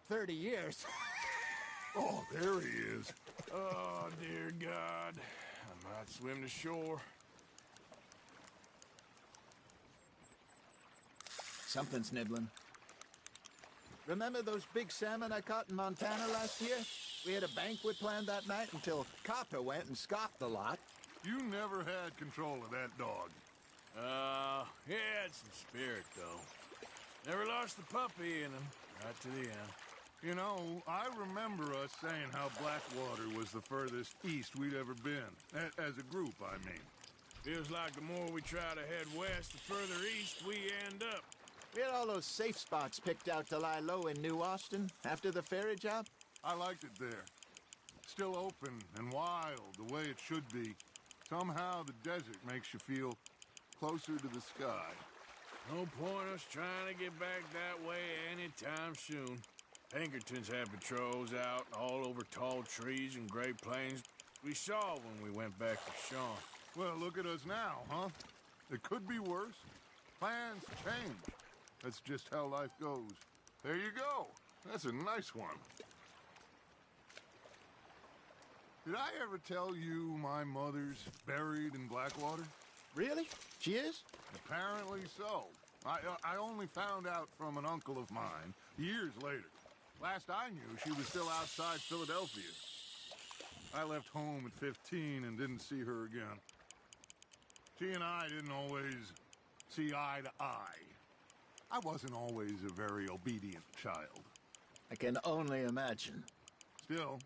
30 years.
Oh, there he is.
Oh, dear God. I might swim to shore.
Something's nibbling. Remember those big salmon I caught in Montana last year? We had a banquet planned that night until Copper went and scoffed the lot.
You never had control of that dog.
He had some spirit, though. Never lost the puppy in him, right to the end.
You know, I remember us saying how Blackwater was the furthest east we'd ever been. As a group, I mean.
Feels like the more we try to head west, the further east we end up.
We had all those safe spots picked out to lie low in New Austin after the ferry job.
I liked it there. Still open and wild, the way it should be. Somehow the desert makes you feel closer to the sky.
No point us trying to get back that way anytime soon. Pinkertons had patrols out all over tall trees and Great Plains. We saw when we went back to Sean.
Well, look at us now, huh? It could be worse. Plans change. That's just how life goes. There you go. That's a nice one. Did I ever tell you my mother's buried in Blackwater?
Really? She is?
Apparently so. I only found out from an uncle of mine years later. Last I knew, she was still outside Philadelphia. I left home at 15 and didn't see her again. She and I didn't always see eye to eye. I wasn't always a very obedient child.
I can only imagine.
Still,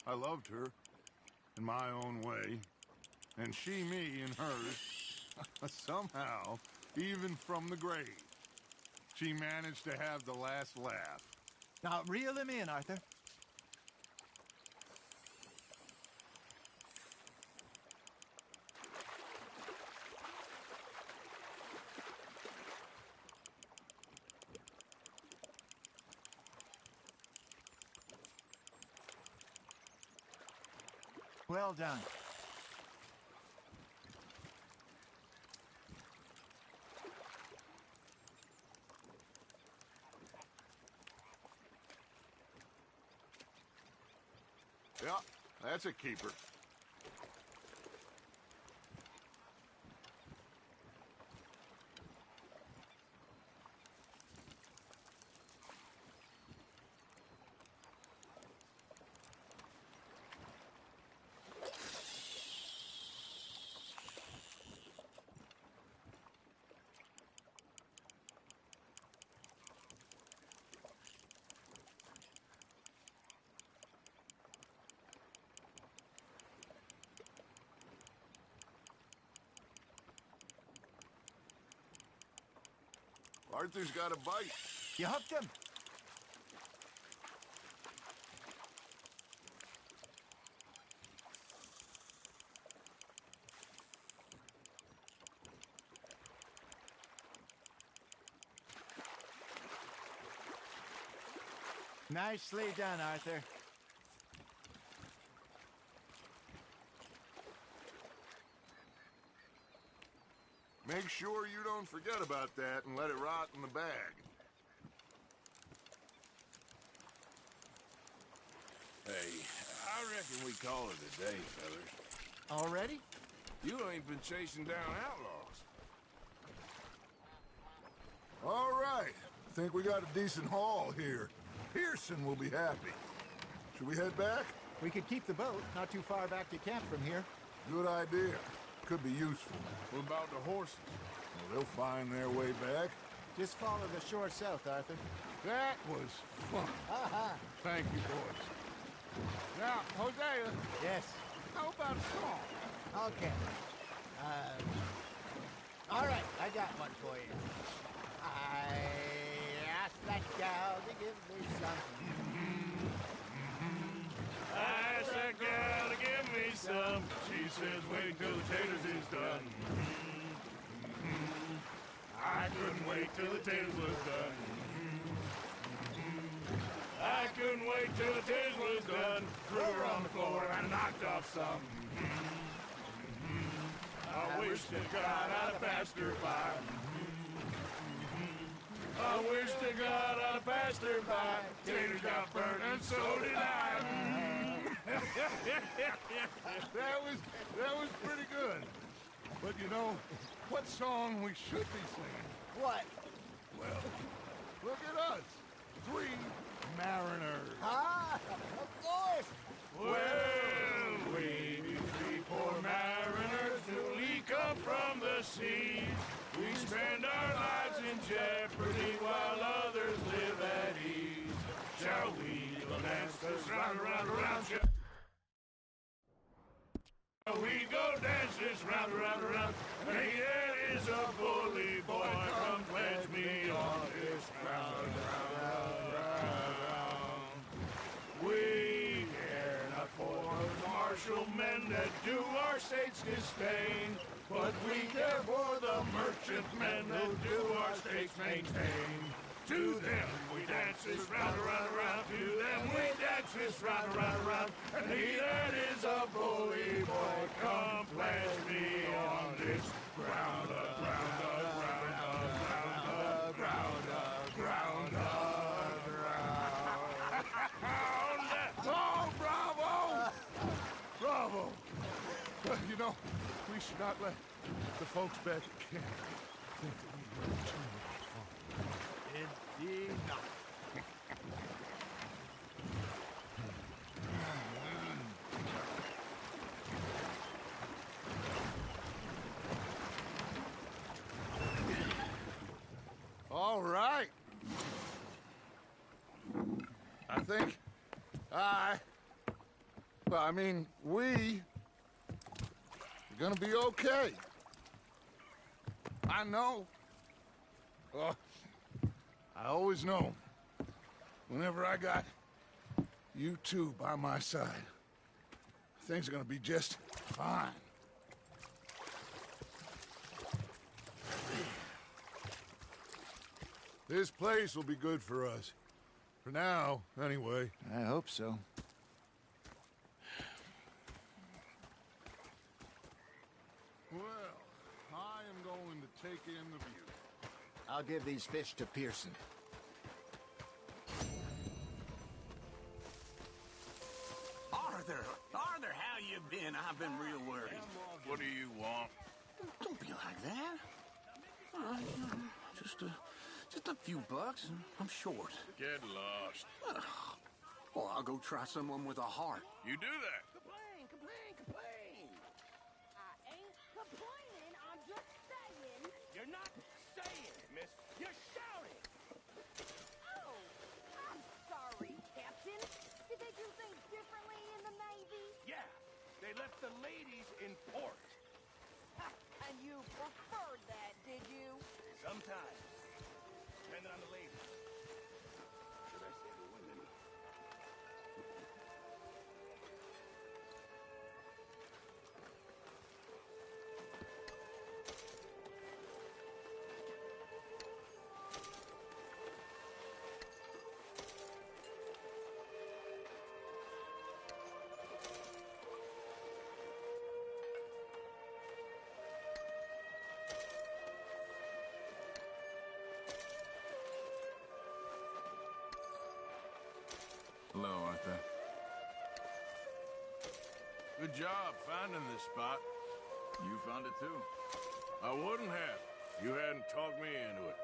I loved her in my own way, and she me in hers. Somehow, even from the grave, she managed to have the last laugh.
Now, reel him in, Arthur. Well done.
Yeah, that's a keeper. Arthur's got a bite.
You hooked him. Nicely done, Arthur.
Make sure you don't forget about that and let it rot in the bag.
Hey, I reckon we call it a day, fellas.
Already?
You ain't been chasing down outlaws.
All right. Think we got a decent haul here. Pearson will be happy. Should we head back?
We could keep the boat not too far back to camp from here.
Good idea. Could be useful.
What about the horses?
Well, they'll find their way back.
Just follow the shore south, Arthur.
That was fun. Thank you, boys. Now, Hosea.
Yes.
How about a song?
Okay. All right, I got one for you. I asked that gal to give me something.
I asked that gal to give me some. She says, wait till the taters is done. I couldn't wait till the taters was done. I couldn't wait till the taters was done. Threw her on the floor and knocked off some. I wish to God I'd have passed her by. I wish to God I'd have passed her by. Taters got burned and so did I.
That was pretty good. But you know, what song we should be singing?
What?
Well, look at us. 3 mariners.
Ah, of course.
Well, we be 3 poor mariners newly come from the seas. We spend our lives in jeopardy while others live at ease. Shall we dance this round, around, around? Shall we go dance this round, around, around? Hey, that is a bully boy. Come pledge me on this ground, round, round, round. We care not for the martial men that do our state's disdain, but we care for the merchant men that do our state's maintain. To them we dance this round, around, around. To them we dance this round, around, around. And he that is a bully boy, come pledge me on this ground, ground, ground, ground, ground, ground, ground.
Oh, bravo! Bravo! You know, we should not let the folks back at camp think that we were too much fun.
Indeed not.
All right. I think we are gonna be okay. I know. I always know. Whenever I got you two by my side, things are gonna be just fine. This place will be good for us. For now, anyway.
I hope so.
Well, I am going to take in the view.
I'll give these fish to Pearson.
Arthur, how you been? I've been real worried.
What do you want?
Don't be like that. Just a few bucks, and I'm short.
Get lost.
Well, I'll go try someone with a heart.
You do that.
Complain, complain, complain. I ain't complaining, I'm just saying.
You're not saying it, miss. You're shouting.
Oh, I'm sorry, Captain. Did they do things differently in the Navy?
Yeah, they left the ladies in port.
Ha, and you preferred that, did you?
Sometimes. Depending on the ladies. Should I say the women?
Hello, Arthur.
Good job finding this spot.
You found it too.
I wouldn't have if you hadn't talked me into it.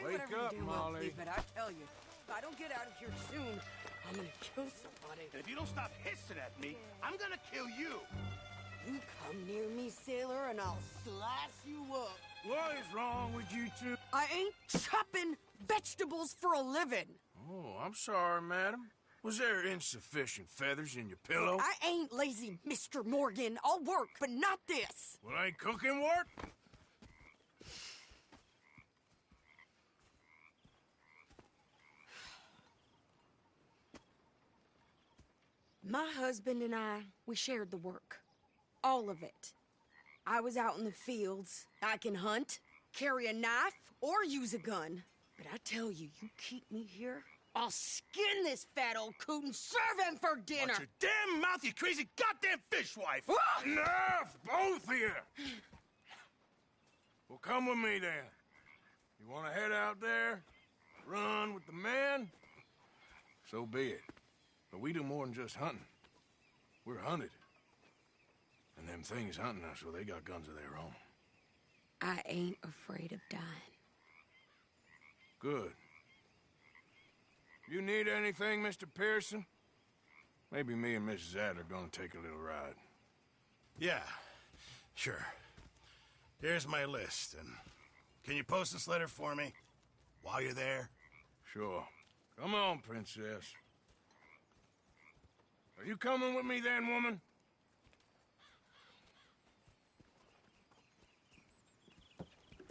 Wake
whatever
up,
you do,
Molly.
Will, but I tell you, if I don't get out of here soon, I'm gonna kill somebody.
And if you don't stop hissing at me, I'm gonna kill you.
You come near me, sailor, and I'll slice you up.
What is wrong with you two?
I ain't chopping vegetables for a living.
Oh, I'm sorry, madam. Was there insufficient feathers in your pillow?
I ain't lazy, Mr. Morgan. I'll work, but not this.
Well, ain't cooking work?
My husband and I, we shared the work. All of it. I was out in the fields. I can hunt, carry a knife, or use a gun. But I tell you, you keep me here, I'll skin this fat old coot and serve him for dinner.
Watch your damn mouth, you crazy goddamn fishwife!
Enough, both of you! Well, come with me, then. You want to head out there, run with the men? So be it. But we do more than just hunting. We're hunted. And them things hunting us, well, they got guns of their own.
I ain't afraid of dying.
Good. You need anything, Mr. Pearson? Maybe me and Mrs. Adler are gonna take a little ride.
Yeah, sure. Here's my list, and can you post this letter for me while you're there?
Sure. Come on, princess. Are you coming with me then, woman?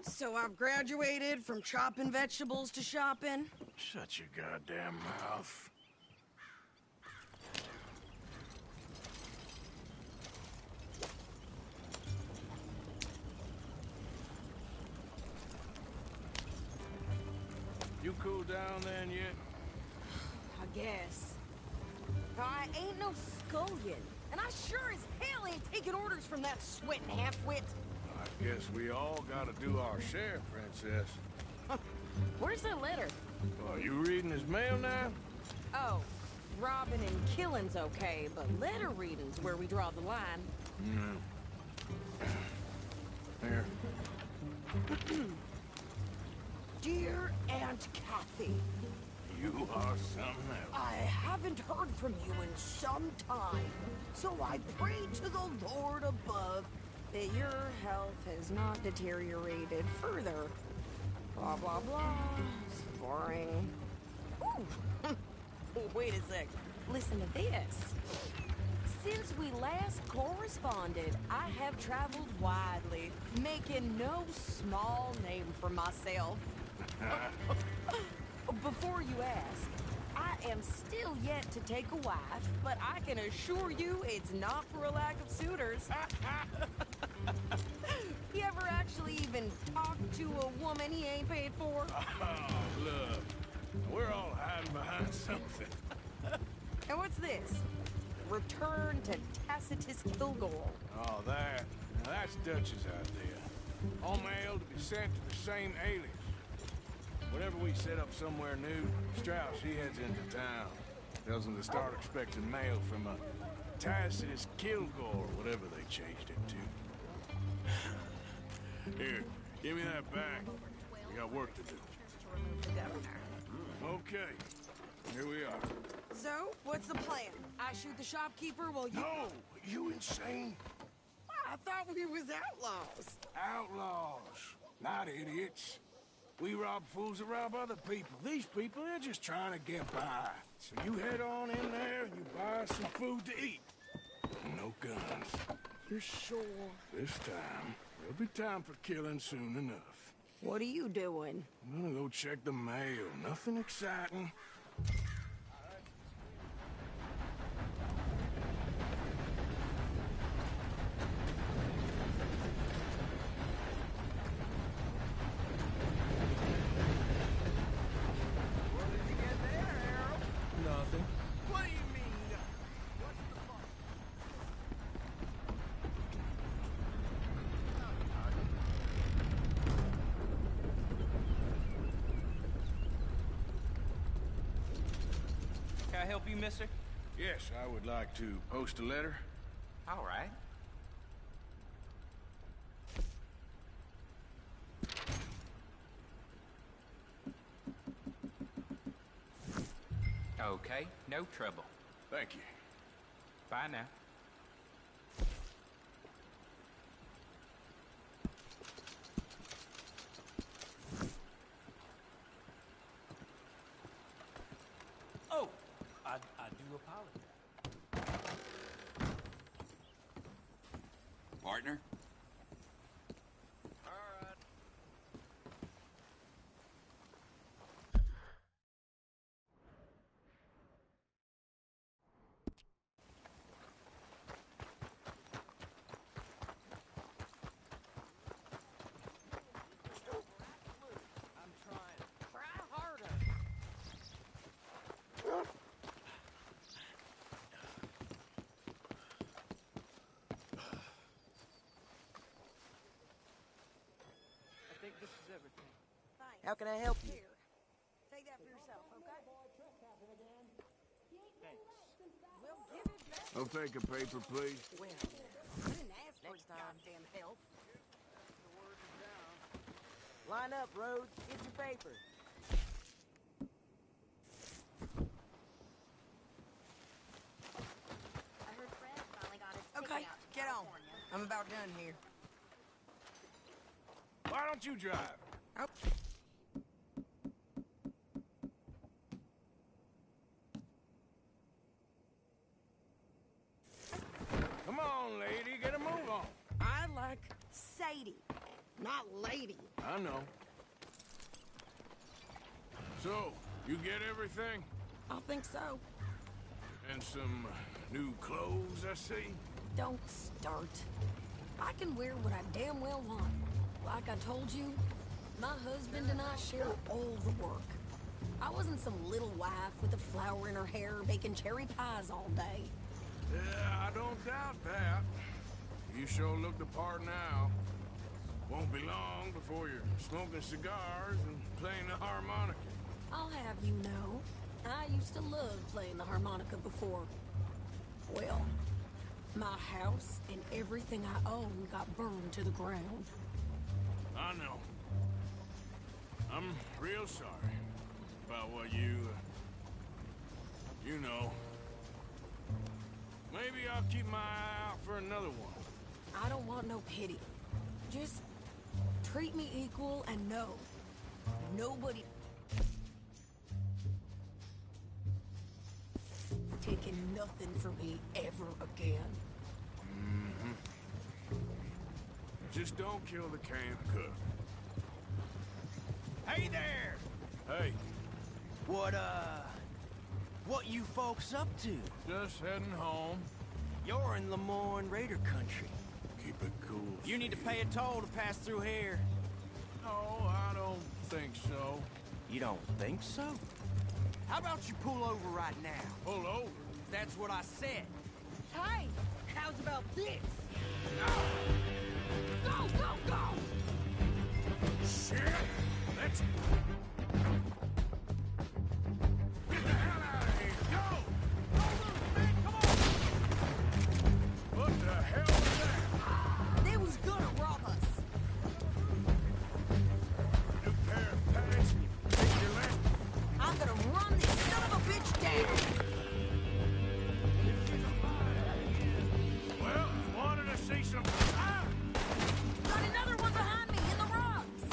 So I've graduated from chopping vegetables to shopping.
Shut your goddamn mouth. You cool down then yet?
I guess. I ain't no scullion, and I sure as hell ain't taking orders from that sweating half-wit.
I guess we all gotta do our share, princess.
Where's that letter?
Oh, you reading his mail now?
Oh, robbing and killing's okay, but letter reading's where we draw the line.
Here.
Dear Aunt Kathy,
You are something else.
I haven't heard from you in some time, so I pray to the Lord above that your health has not deteriorated further. Blah, blah, blah. It's boring. Ooh. Wait a sec. Listen to this. Since we last corresponded, I have traveled widely, making no small name for myself. Before you ask, I am still yet to take a wife, but I can assure you it's not for a lack of suitors. You ever actually even talked to a woman he ain't paid for?
Oh, look. We're all hiding behind something.
And what's this? Return to Tacitus Kilgore.
Oh, that. Now, that's Dutch's idea. All mail to be sent to the same alias. Whenever we set up somewhere new, Strauss, he heads into town. Tells them to start expecting mail from a Tacitus Kilgore, whatever they changed it to. Here, give me that back. We got work to do. Okay, here we are.
So, what's the plan? I shoot the shopkeeper while you...
No! You insane?
I thought we was outlaws.
Outlaws, not idiots. We rob fools that rob other people. These people, they're just trying to get by. So you head on in there and you buy some food to eat. No guns.
You're sure?
This time, there'll be time for killing soon enough.
What are you doing?
I'm gonna go check the mail. Nothing exciting.
Nothing.
What do you mean?
Can I help you, mister?
Yes, I would like to post a letter.
All right. Okay, no trouble.
Thank you.
Bye now.
Oh, I do apologize.
Partner?
This is everything.
Thanks.
How can I help you?
Here. Take that for yourself, okay?
Thanks.
We'll give it back.
I'll take a paper, please.
Well, I didn't ask for his goddamn help.
Line up, Rhodes. Get your paper.
I heard Fred finally got his
Okay,
ticket out to
get on.
California.
I'm about done here.
Why don't you drive?
Oh.
Come on, lady, get a move on.
I like Sadie, not lady.
I know. So, you get everything?
I think so.
And some new clothes, I see?
Don't start. I can wear what I damn well want. Like I told you, my husband and I share all the work. I wasn't some little wife with a flower in her hair baking cherry pies all day.
Yeah, I don't doubt that. You sure look the part now. Won't be long before you're smoking cigars and playing the harmonica.
I'll have you know, I used to love playing the harmonica before. Well, my house and everything I own got burned to the ground.
I know. I'm real sorry about what you know. Maybe I'll keep my eye out for another one.
I don't want no pity. Just treat me equal and know nobody taking nothing from me ever again.
Just don't kill the canned cook.
Hey there!
Hey,
What you folks up to?
just heading home.
You're in Lemoyne Raider country.
Keep it cool.
You need to pay a toll to pass through here.
No, I don't think so.
You don't think so? How about you pull over right now?
Pull over?
That's what I said.
Hey, how's about this? Go, go, go!
Shit! Let's... Get the hell out of here! Go! Go, man! Come on! What the hell was that?
They was gonna rob us.
New pair of pants. Take your left.
I'm gonna run this son of a bitch down.
Well, wanted to see some... Ah!
Got another one behind me in the rocks.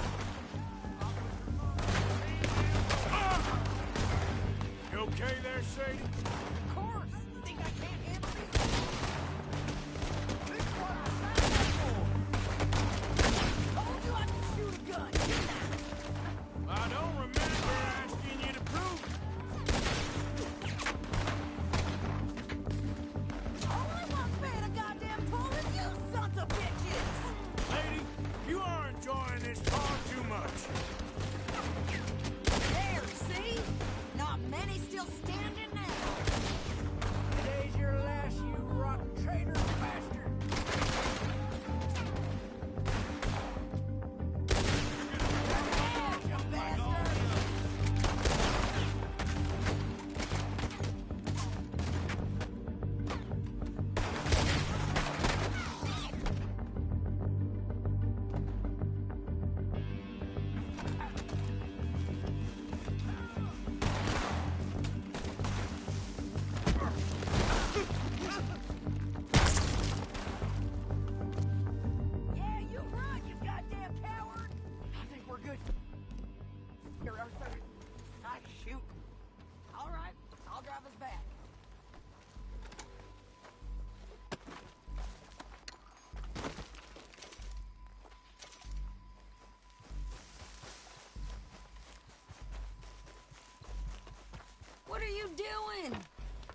doing?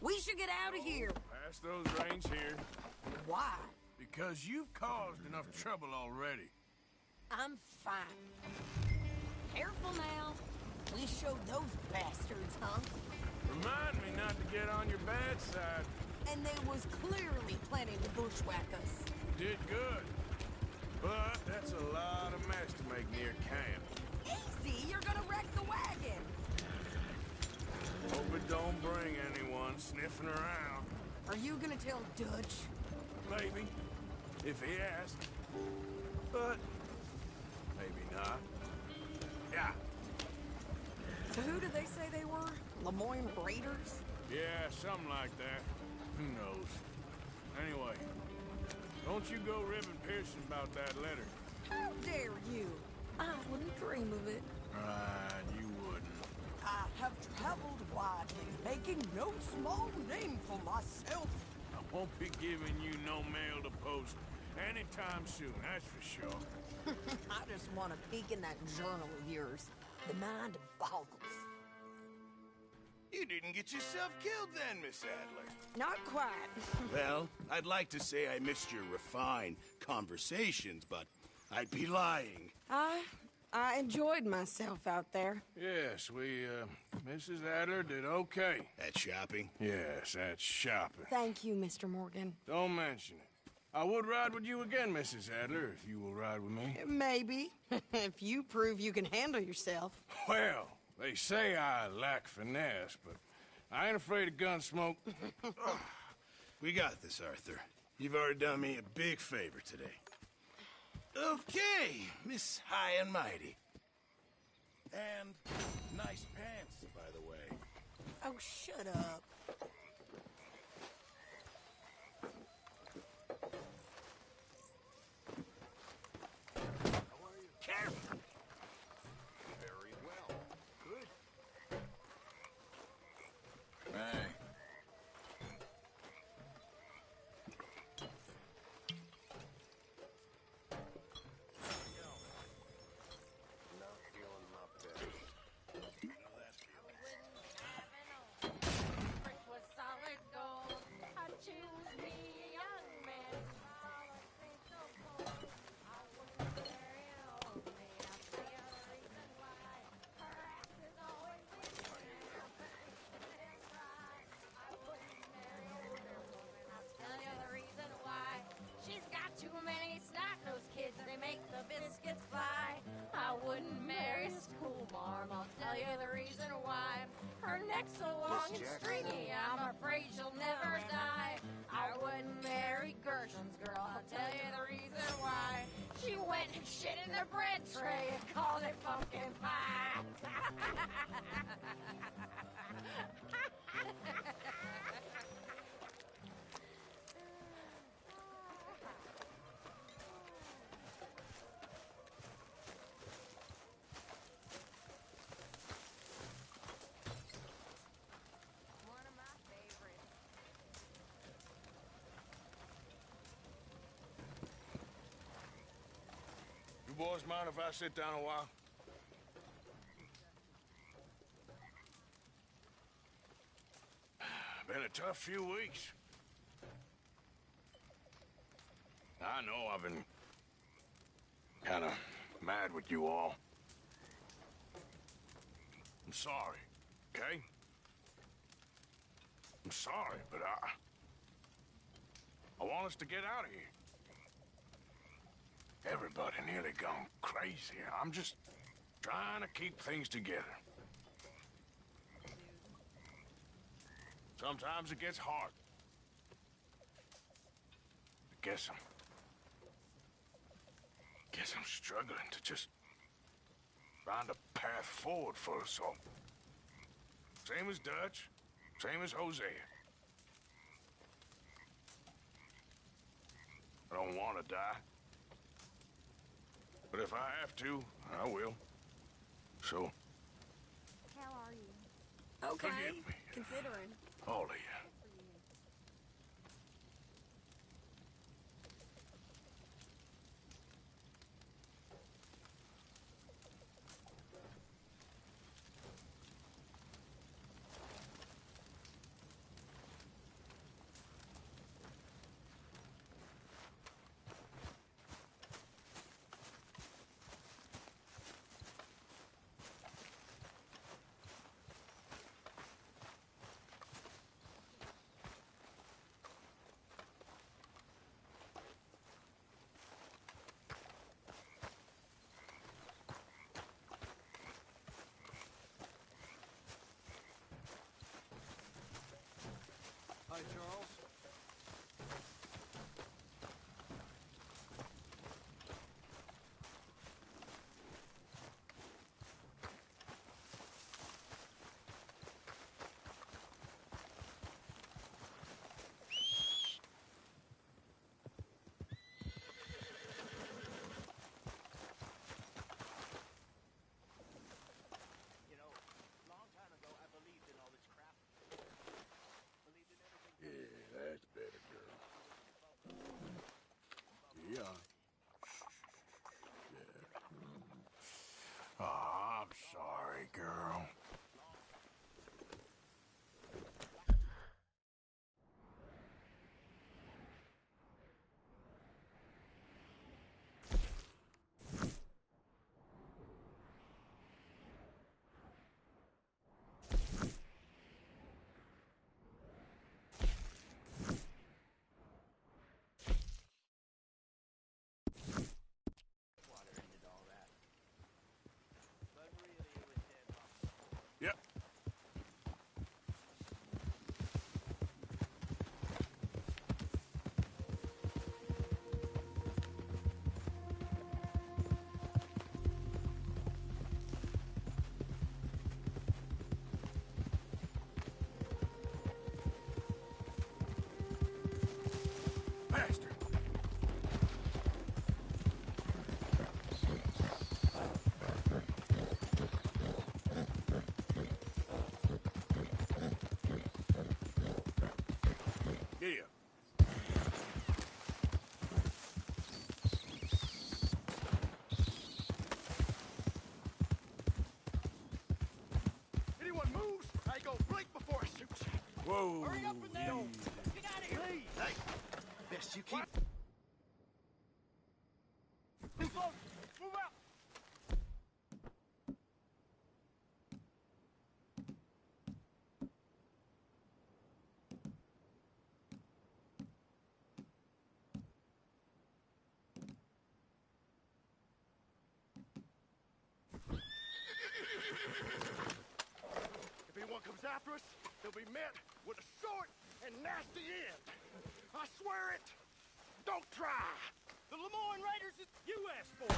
We should get out of here.
Pass those reins here.
Why?
Because you've caused enough trouble already.
I'm fine. Careful now. We showed those bastards, huh?
Remind me not to get on your bad side.
And they was clearly planning to bushwhack us.
Did good. But that's a lot of mess to make near camp.
Easy, you're gonna wreck the wagon.
Hope it don't bring anyone sniffing around.
Are you gonna tell Dutch?
Maybe, if he asks. But maybe not. Yeah.
So who did they say they were? Lemoyne Raiders?
Yeah, something like that. Who knows? Anyway, don't you go ribbing Pearson about that letter.
How dare you? I wouldn't dream of it.
Right, you wouldn't.
I have traveled widely, making no small name for myself.
I won't be giving you no mail to post anytime soon, that's for sure.
I just want to peek in that journal of yours. The mind boggles.
You didn't get yourself killed then, Miss Adler.
Not quite.
Well, I'd like to say I missed your refined conversations, but I'd be lying.
I enjoyed myself out there.
Yes, Mrs. Adler did okay.
At shopping?
Yes, that's shopping.
Thank you, Mr. Morgan.
Don't mention it. I would ride with you again, Mrs. Adler, if you will ride with me.
Maybe. If you prove you can handle yourself.
Well, they say I lack finesse, but I ain't afraid of gun smoke.
We got this, Arthur. You've already done me a big favor today. Okay, Miss High and Mighty. And nice pants, by the way.
Oh, shut up.
Careful!
Very well. Good.
Hey.
So long and stringy, I'm afraid she'll never die. I wouldn't marry Gershon's girl, I'll tell you the reason why. She went and shit in the bread tray and called it pumpkin pie.
Boys, mind if I sit down a while? Been a tough few weeks. I know I've been kind of mad with you all. I'm sorry, okay? I'm sorry, but I want us to get out of here. Everybody nearly gone crazy. I'm just trying to keep things together. Sometimes it gets hard. Guess I'm struggling to just find a path forward for us all. Same as Dutch, same as Hosea. I don't want to die. But if I have to, I will. So.
How are you?
Okay,
Forgive me.
considering.
All of you.
right, Charles.
You know, long time ago, I believed in all this crap. Believed in everything.
Yeah, that's better, girl. Yeah. Yeah. Oh, I'm sorry, girl.
Water ended all that. But really, it was dead long before.
Yep. Bastard! Yeah.
Anyone moves, I go blink before I shoot you.
Whoa.
Hurry up in there! Get out of here! Please! Hey! Best you keep... Move on! Move out! If anyone comes after us, they'll be met with a short and nasty end. I swear it. Don't try. The Lemoyne Raiders is U.S. force.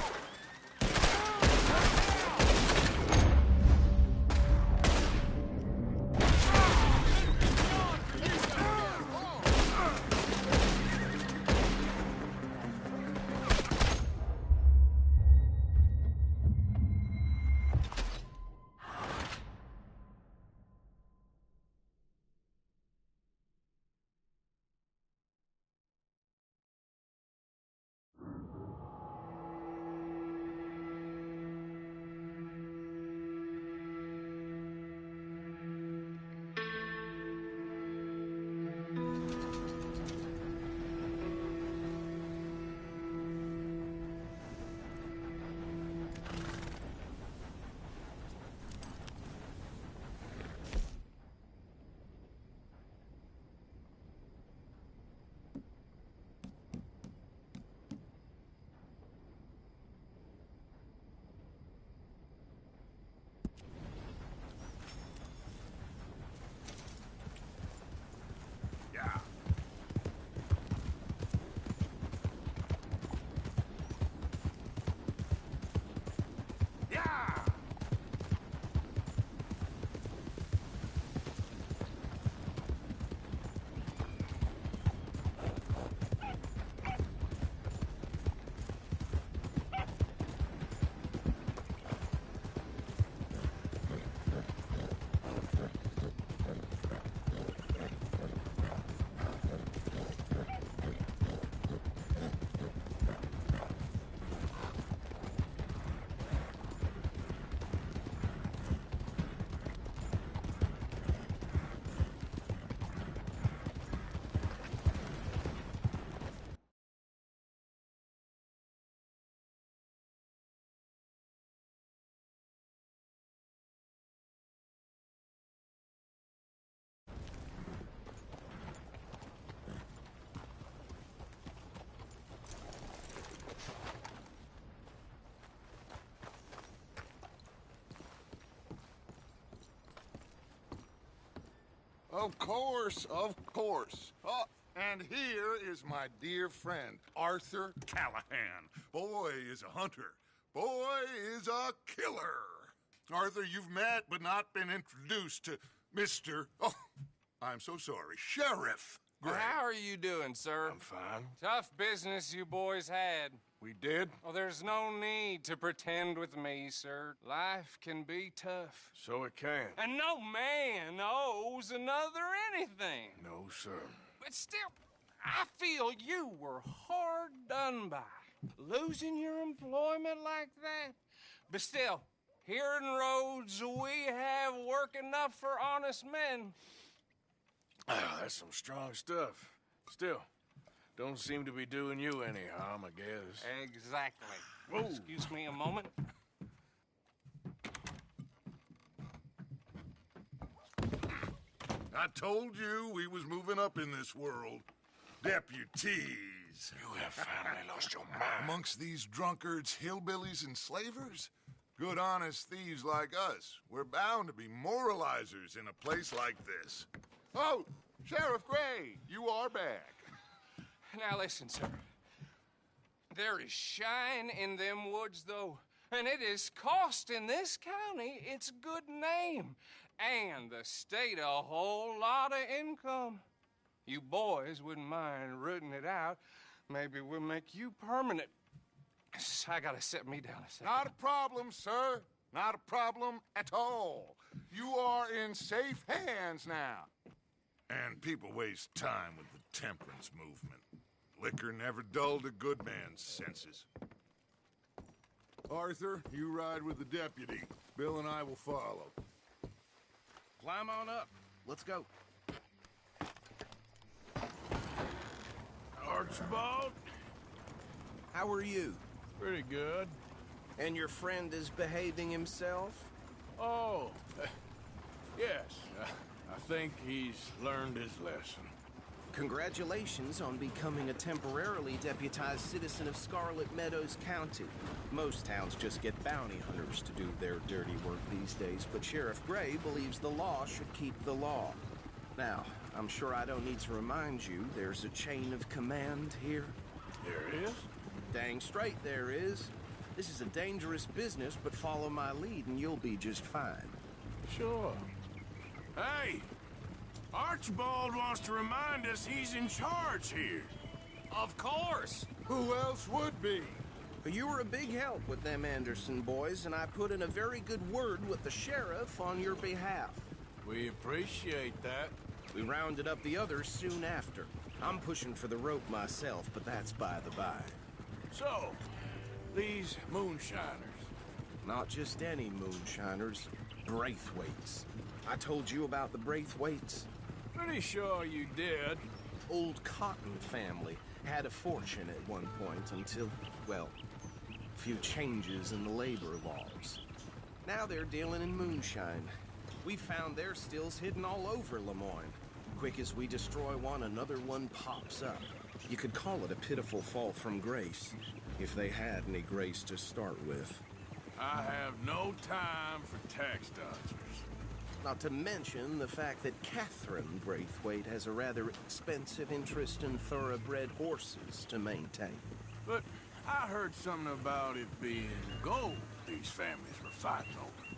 Of course, course. Oh, and here is my dear friend, Arthur Callahan. Boy is a hunter. Boy is a killer. Arthur, you've met but not been introduced to Mr. Oh, I'm so sorry, Sheriff Gray.
How are you doing, sir?
I'm fine.
Tough business you boys had.
We did?
Oh, there's no need to pretend with me, sir. Life can be tough.
So it can.
And no man owes another anything.
No, sir.
But still, I feel you were hard done by. Losing your employment like that. But still, here in Rhodes, we have work enough for honest men.
Ah, that's some strong stuff. Still, don't seem to be doing you any harm, I guess.
Exactly.
Whoa.
Excuse me a moment.
I told you we was moving up in this world. Deputies.
You have finally lost your mind.
Amongst these drunkards, hillbillies, and slavers? Good, honest thieves like us. We're bound to be moralizers in a place like this. Oh, Sheriff Gray, you are back.
Now listen, sir. There is shine in them woods, though, and it is costing this county its good name and the state a whole lot of income. You boys wouldn't mind rooting it out. Maybe we'll make you permanent. I gotta set me down a second.
Not a problem, sir. Not a problem at all. You are in safe hands now. And people waste time with the temperance movement. Liquor never dulled a good man's senses. Arthur, you ride with the deputy. Bill and I will follow.
Climb on up. Let's go.
Archibald?
How are you?
Pretty good.
And your friend is behaving himself?
Oh, yes. I think he's learned his lesson.
Congratulations on becoming a temporarily deputized citizen of Scarlet Meadows County. Most towns just get bounty hunters to do their dirty work these days, but Sheriff Gray believes the law should keep the law. Now, I'm sure I don't need to remind you there's a chain of command here.
There is?
Dang straight there is. This is a dangerous business, but follow my lead and you'll be just fine.
Sure. Hey! Archibald wants to remind us he's in charge here.
Of course.
Who else would be?
But you were a big help with them Anderson boys, and I put in a very good word with the sheriff on your behalf.
We appreciate that.
We rounded up the others soon after. I'm pushing for the rope myself, but that's by the by.
So, these moonshiners.
Not just any moonshiners, Braithwaites. I told you about the Braithwaites?
Pretty sure you did.
Old Cotton family had a fortune at one point until, well, a few changes in the labor laws. Now they're dealing in moonshine. We found their stills hidden all over Lemoyne. Quick as we destroy one, another one pops up. You could call it a pitiful fall from grace, if they had any grace to start with.
I have no time for tax dodgers.
Not to mention the fact that Catherine Braithwaite has a rather expensive interest in thoroughbred horses to maintain.
But I heard something about it being gold these families were fighting over.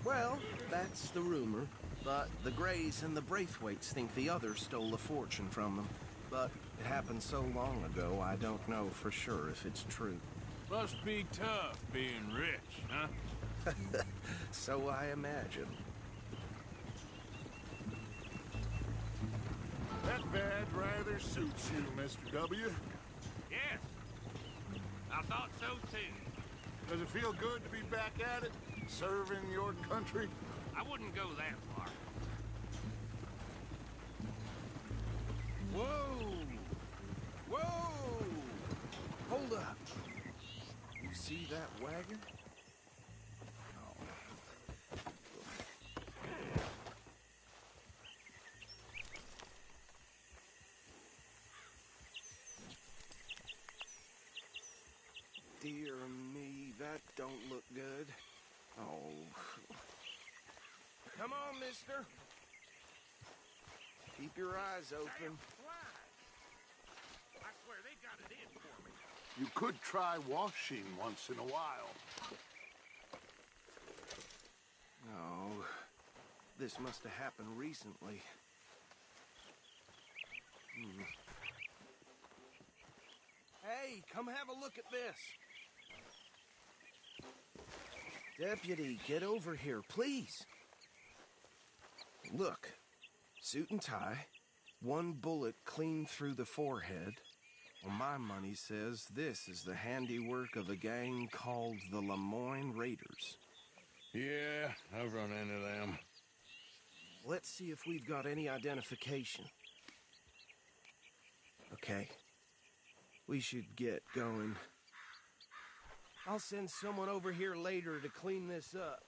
Well, that's the rumor. But the Grays and the Braithwaites think the others stole a fortune from them. But it happened so long ago, I don't know for sure if it's true.
Must be tough being rich, huh?
So I imagine.
That badge rather suits you, Mr. W.
Yes. I thought so, too.
Does it feel good to be back at it, serving your country?
I wouldn't go that far.
Whoa! Whoa! Hold up. You see that wagon? Dear me, that don't look good. Oh. Come on, mister.
Keep your eyes open.
I swear they got it in for me.
You could try washing once in a while.
Oh, this must have happened recently. Hey, come have a look at this. Deputy, get over here, please. Look, suit and tie, one bullet clean through the forehead. Well, my money says this is the handiwork of a gang called the Lemoyne Raiders.
Yeah, I've run into them.
Let's see if we've got any identification. Okay. We should get going. I'll send someone over here later to clean this up.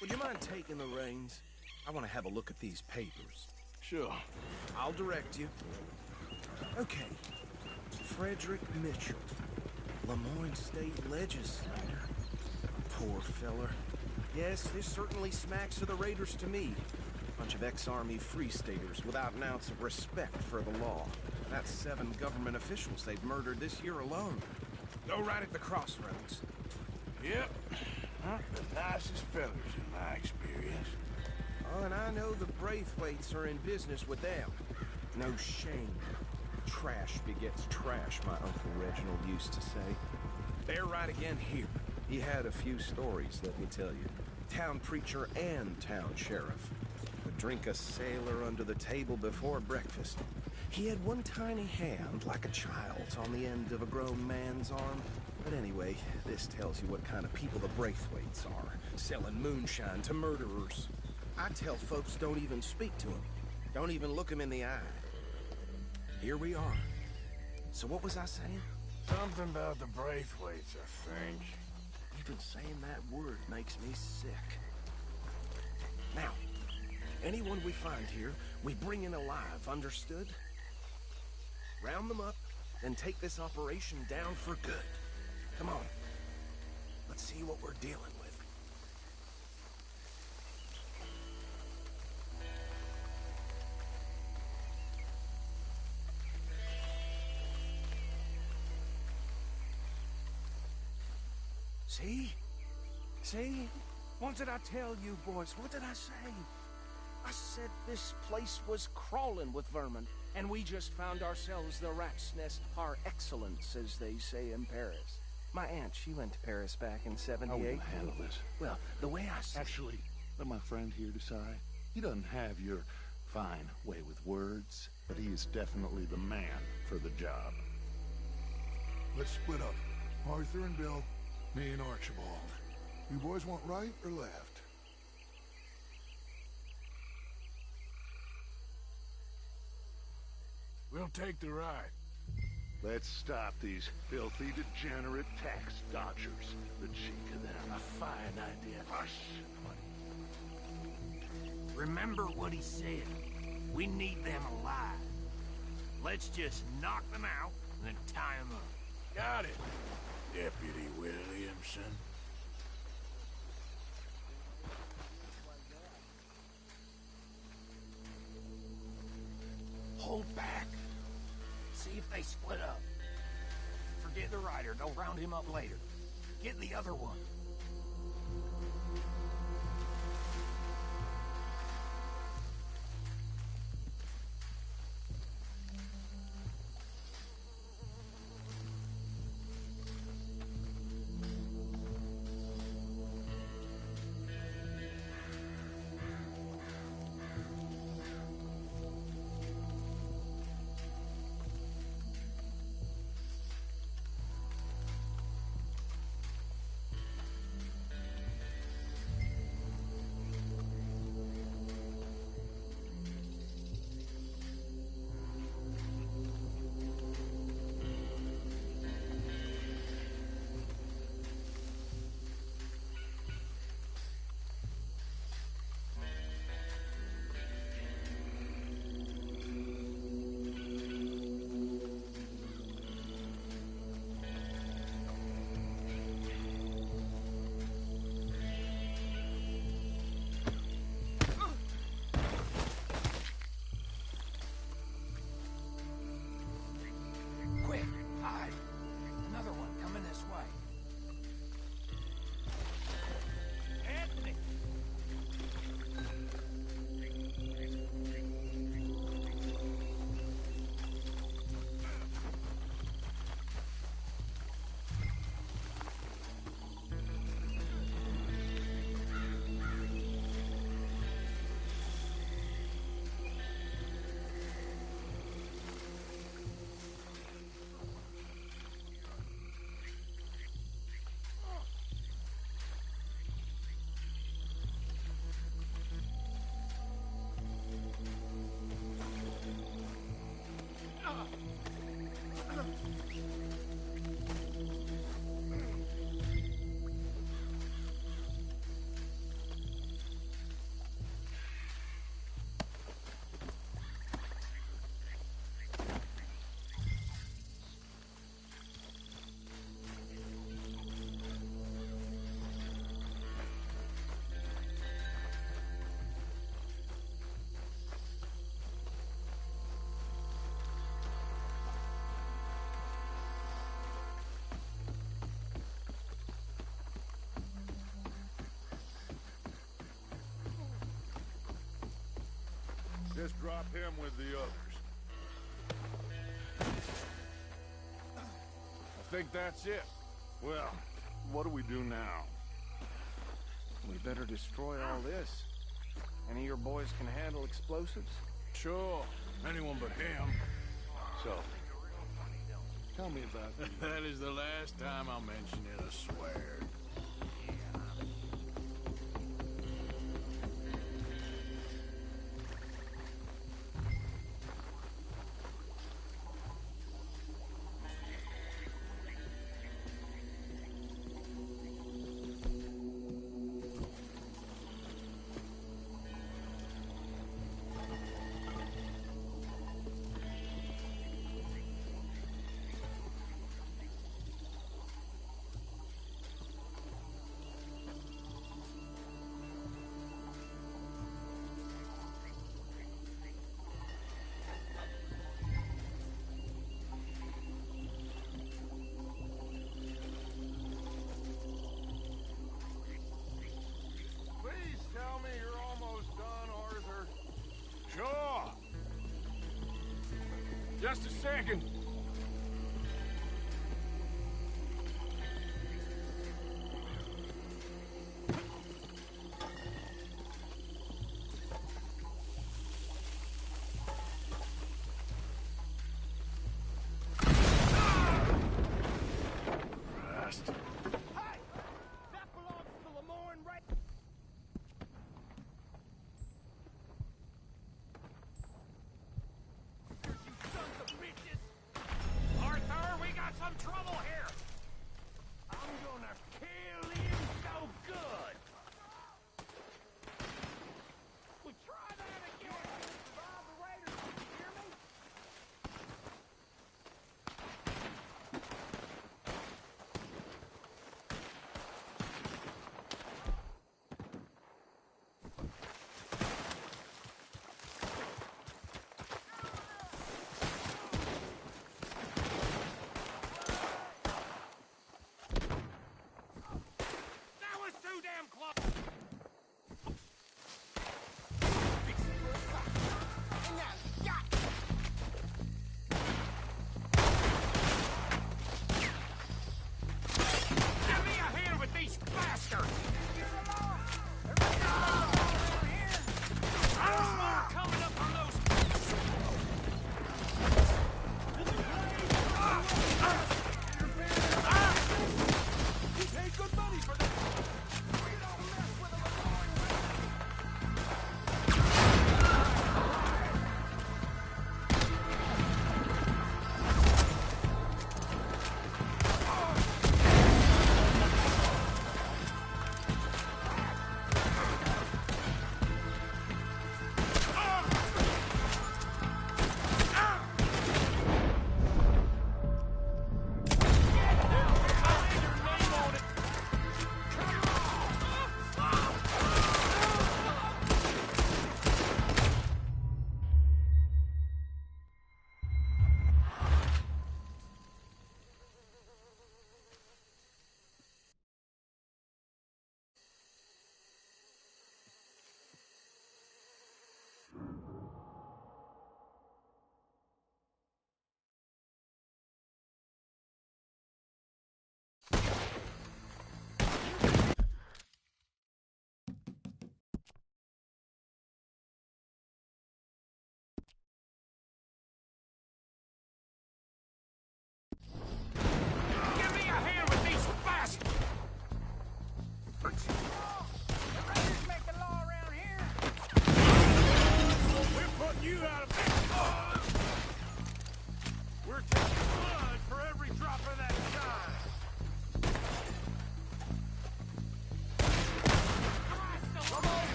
Would you mind taking the reins? I want to have a look at these papers.
Sure.
I'll direct you. Okay. Frederick Mitchell, Lemoyne State Legislator. Poor feller. Yes, this certainly smacks of the Raiders to me. Bunch of ex-Army Free Staters without an ounce of respect for the law. That's 7 government officials they've murdered this year alone. Go right at the crossroads.
Yep. Not the nicest fellers in my experience.
Oh, and I know the Braithwaites are in business with them. No shame. Trash begets trash, my Uncle Reginald used to say. They're right again here. He had a few stories, let me tell you. Town preacher and town sheriff. Would drink a sailor under the table before breakfast. He had one tiny hand, like a child's, on the end of a grown man's arm. But anyway, this tells you what kind of people the Braithwaites are. Selling moonshine to murderers. I tell folks don't even speak to him. Don't even look him in the eye. Here we are. So what was I saying?
Something about the Braithwaites, I think.
Even saying that word makes me sick. Now, anyone we find here, we bring in alive, understood? Round them up, then take this operation down for good. Come on. Let's see what we're dealing with. See? See? What did I tell you, boys? What did I say? I said this place was crawling with vermin, and we just found ourselves the rat's nest par excellence, as they say in Paris. My aunt, she went to Paris back in '78.
How will you handle this?
Well, the way I see...
Actually, let my friend here decide. He doesn't have your fine way with words, but he is definitely the man for the job.
Let's split up. Arthur and Bill, me and Archibald. You boys want right or left?
We'll take the ride.
Let's stop these filthy, degenerate tax dodgers. The cheek of them.
A fine idea.
Hush.
Remember what he said. We need them alive. Let's just knock them out and then tie them up.
Got it, Deputy Williamson.
Hold back. See if they split up. Forget the rider. Go round him up later. Get the other one.
just drop him with the others. I think that's it. Well, what do we do now?
We better destroy all this. Any of your boys can handle explosives?
Sure. Anyone but him.
So, tell me about it.
That is the last time I'll mention it, I swear.
Please tell me you're almost done, Arthur.
Sure. Just a second.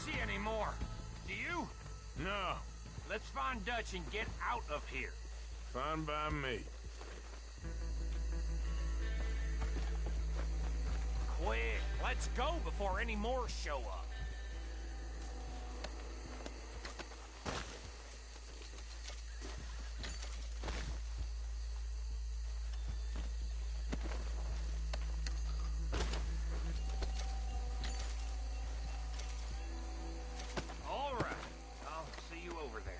see any more. Do you?
No.
Let's find Dutch and get out of here.
Fine by me.
Quick, let's go before any more show up. All right, I'll see you over there.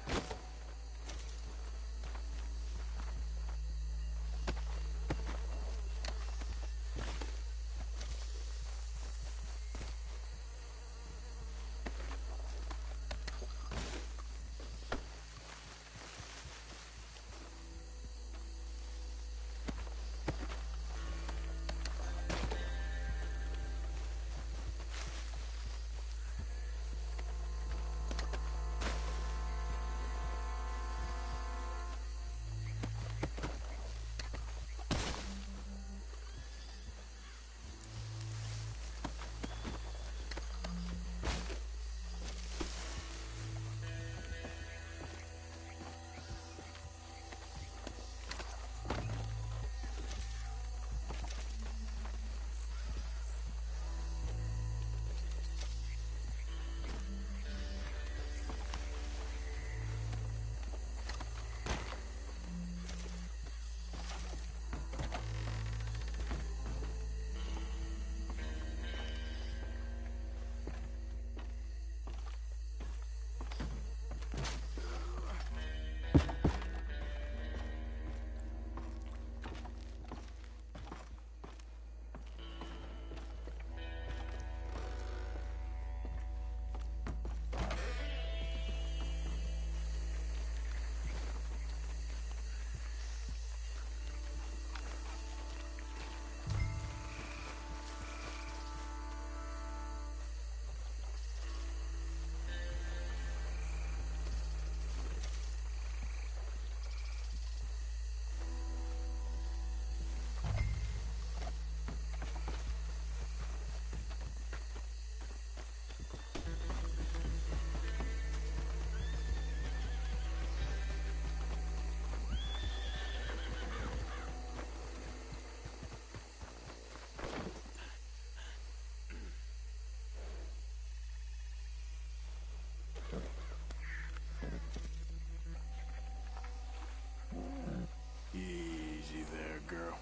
Easy there, girl.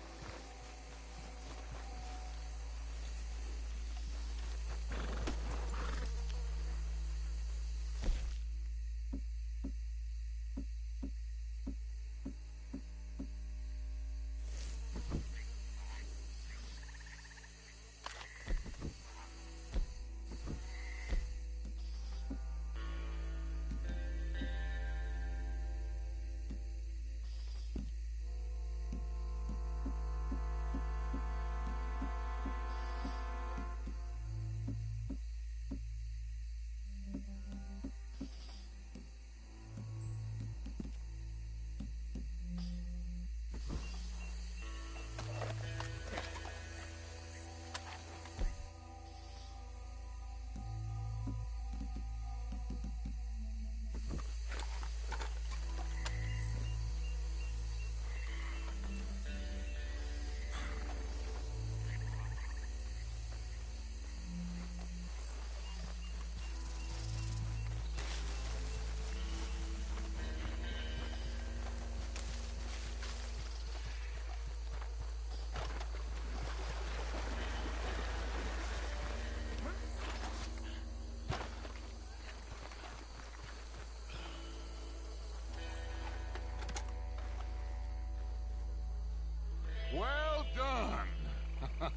Well done.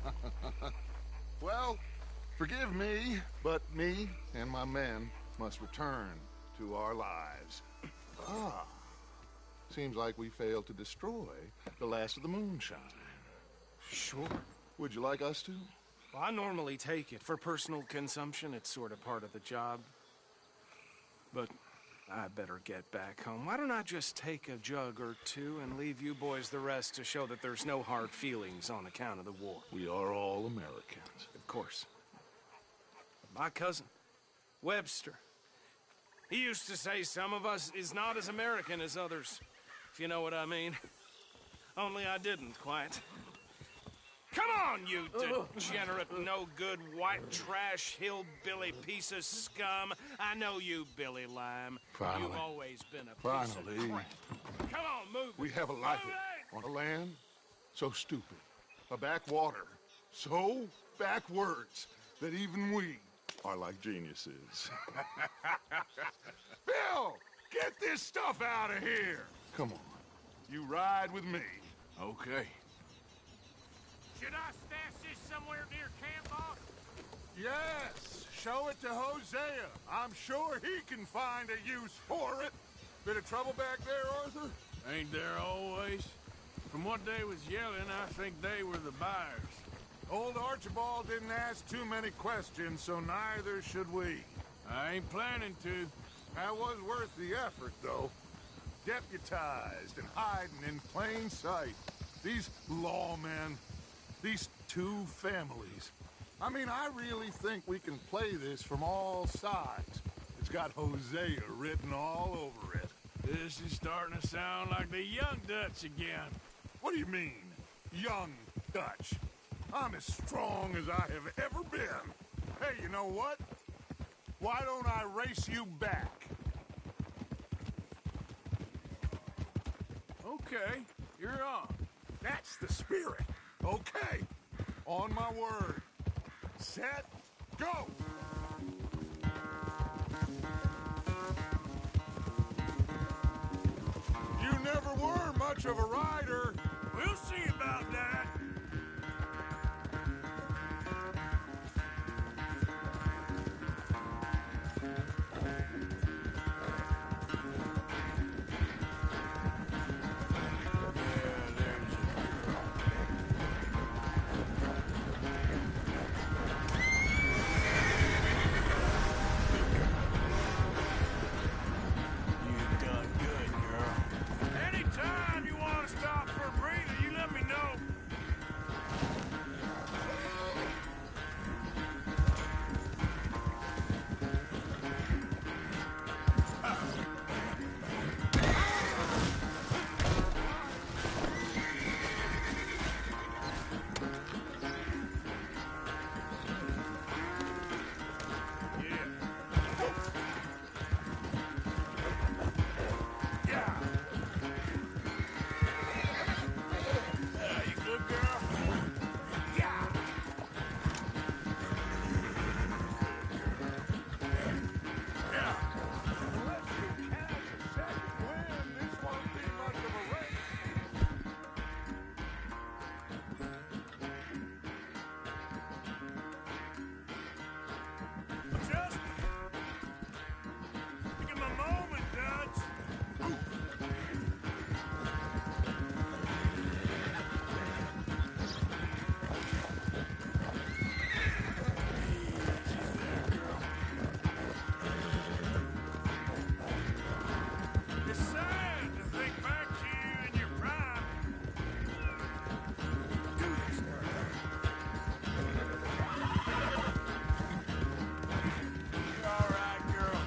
Well, forgive me, but me and my men must return to our lives. Ah, seems like we failed to destroy the last of the moonshine.
Sure.
Would you like us to?
Well, I normally take it. For personal consumption, it's sort of part of the job. But I better get back home. Why don't I just take a jug or two and leave you boys the rest to show that there's no hard feelings on account of the war?
We are all Americans.
Of course. My cousin,
Webster. He used to say some of us is not as American as others, if you know what I mean. Only I didn't quite. Come on, you degenerate, no-good, white trash, hillbilly piece of scum. I know you, Billy Lime.
Finally.
You've always been a piece of crap. Come on, move
We
it.
have a life
Move it!
on a land so stupid, a backwater so backwards that even we are like geniuses. Bill, get this stuff out of here! Come on, you ride with me.
Okay.
Should I stash this somewhere near camp, boss?
Yes, show it to Hosea. I'm sure he can find a use for it. Bit of trouble back there, Arthur?
Ain't there always? From what they was yelling, I think they were the buyers.
Old Archibald didn't ask too many questions, so neither should we.
I ain't planning to.
That was worth the effort, though. Deputized and hiding in plain sight. These lawmen, these two families. I mean, I really think we can play this from all sides. It's got Hosea written all over it.
This is starting to sound like the Young Dutch again.
What do you mean, Young Dutch? I'm as strong as I have ever been. Hey, you know what? Why don't I race you back?
Okay, you're on.
That's the spirit. Okay, on my word. Set, go! You never were much of a rider.
We'll see about that. Anytime you want to stop for a breather, you let me know. Just give him a moment, Dutch. It's sad to think back to you in your prime. Do this, You're all right, girl.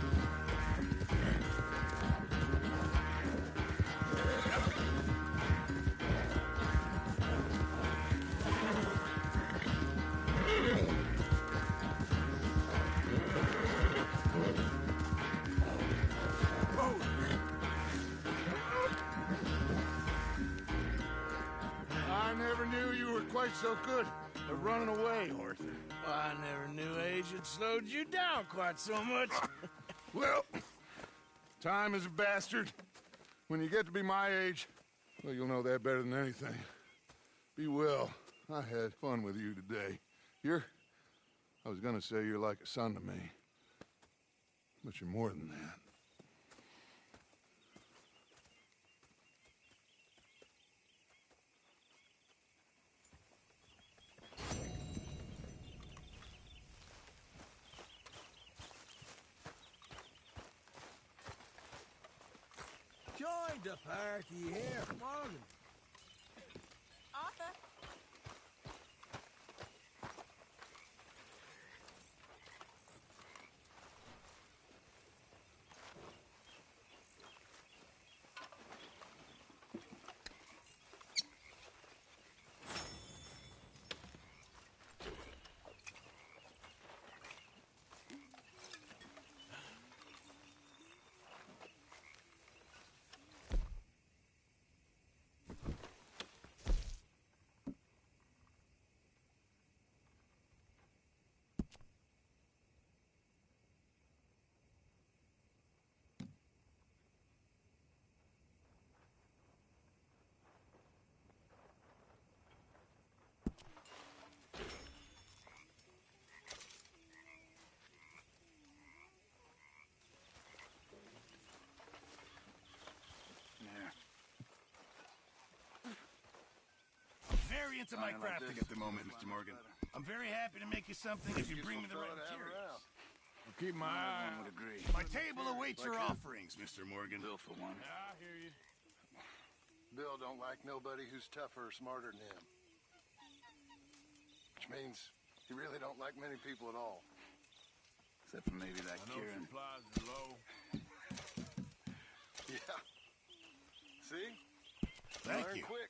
I never knew you were quite so good at running away, Arthur.
I never knew age had slowed you down quite so much.
Well, time is a bastard. When you get to be my age, well, you'll know that better than anything. Be well. I had fun with you today. I was gonna say you're like a son to me. But you're more than that.
Join the party here, Morgan.
Arthur.
into my crafting at the moment, Mr. Morgan. I'm very happy to make you something if you bring me the right materials. I'll keep my eye.
Would agree.
My table awaits your offerings, Mr. Morgan.
Bill for one.
I hear you.
Bill don't like nobody who's tougher or smarter than him. Which means he really don't like many people at all.
Except for maybe that
I know
Kieran.
supplies are low.
Yeah. See?
Thank
Learn
you.
quick.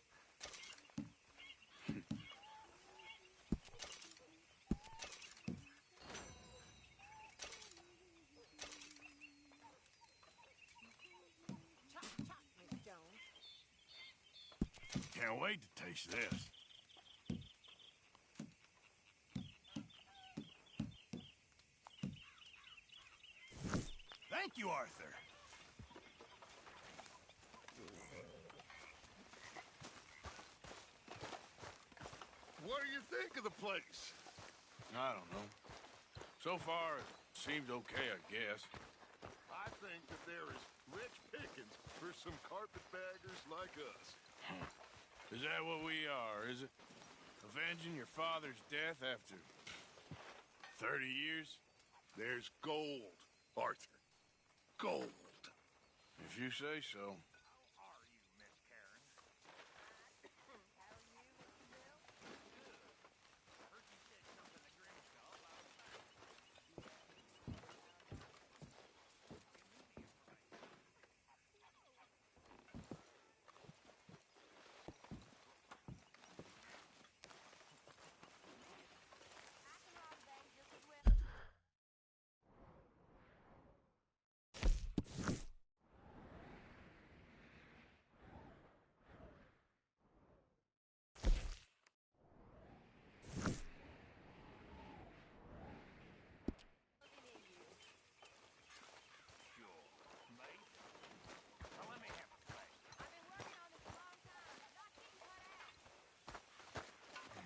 Miss Jones.
Can't wait to taste this. Thank you, Arthur.
What do you think of the place?
I don't know. So far, it seems okay, I guess.
I think that there is rich pickings for some carpetbaggers like us.
Is that what we are, is it? Avenging your father's death after 30 years?
There's gold, Arthur. Gold.
If you say so.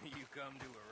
You come to a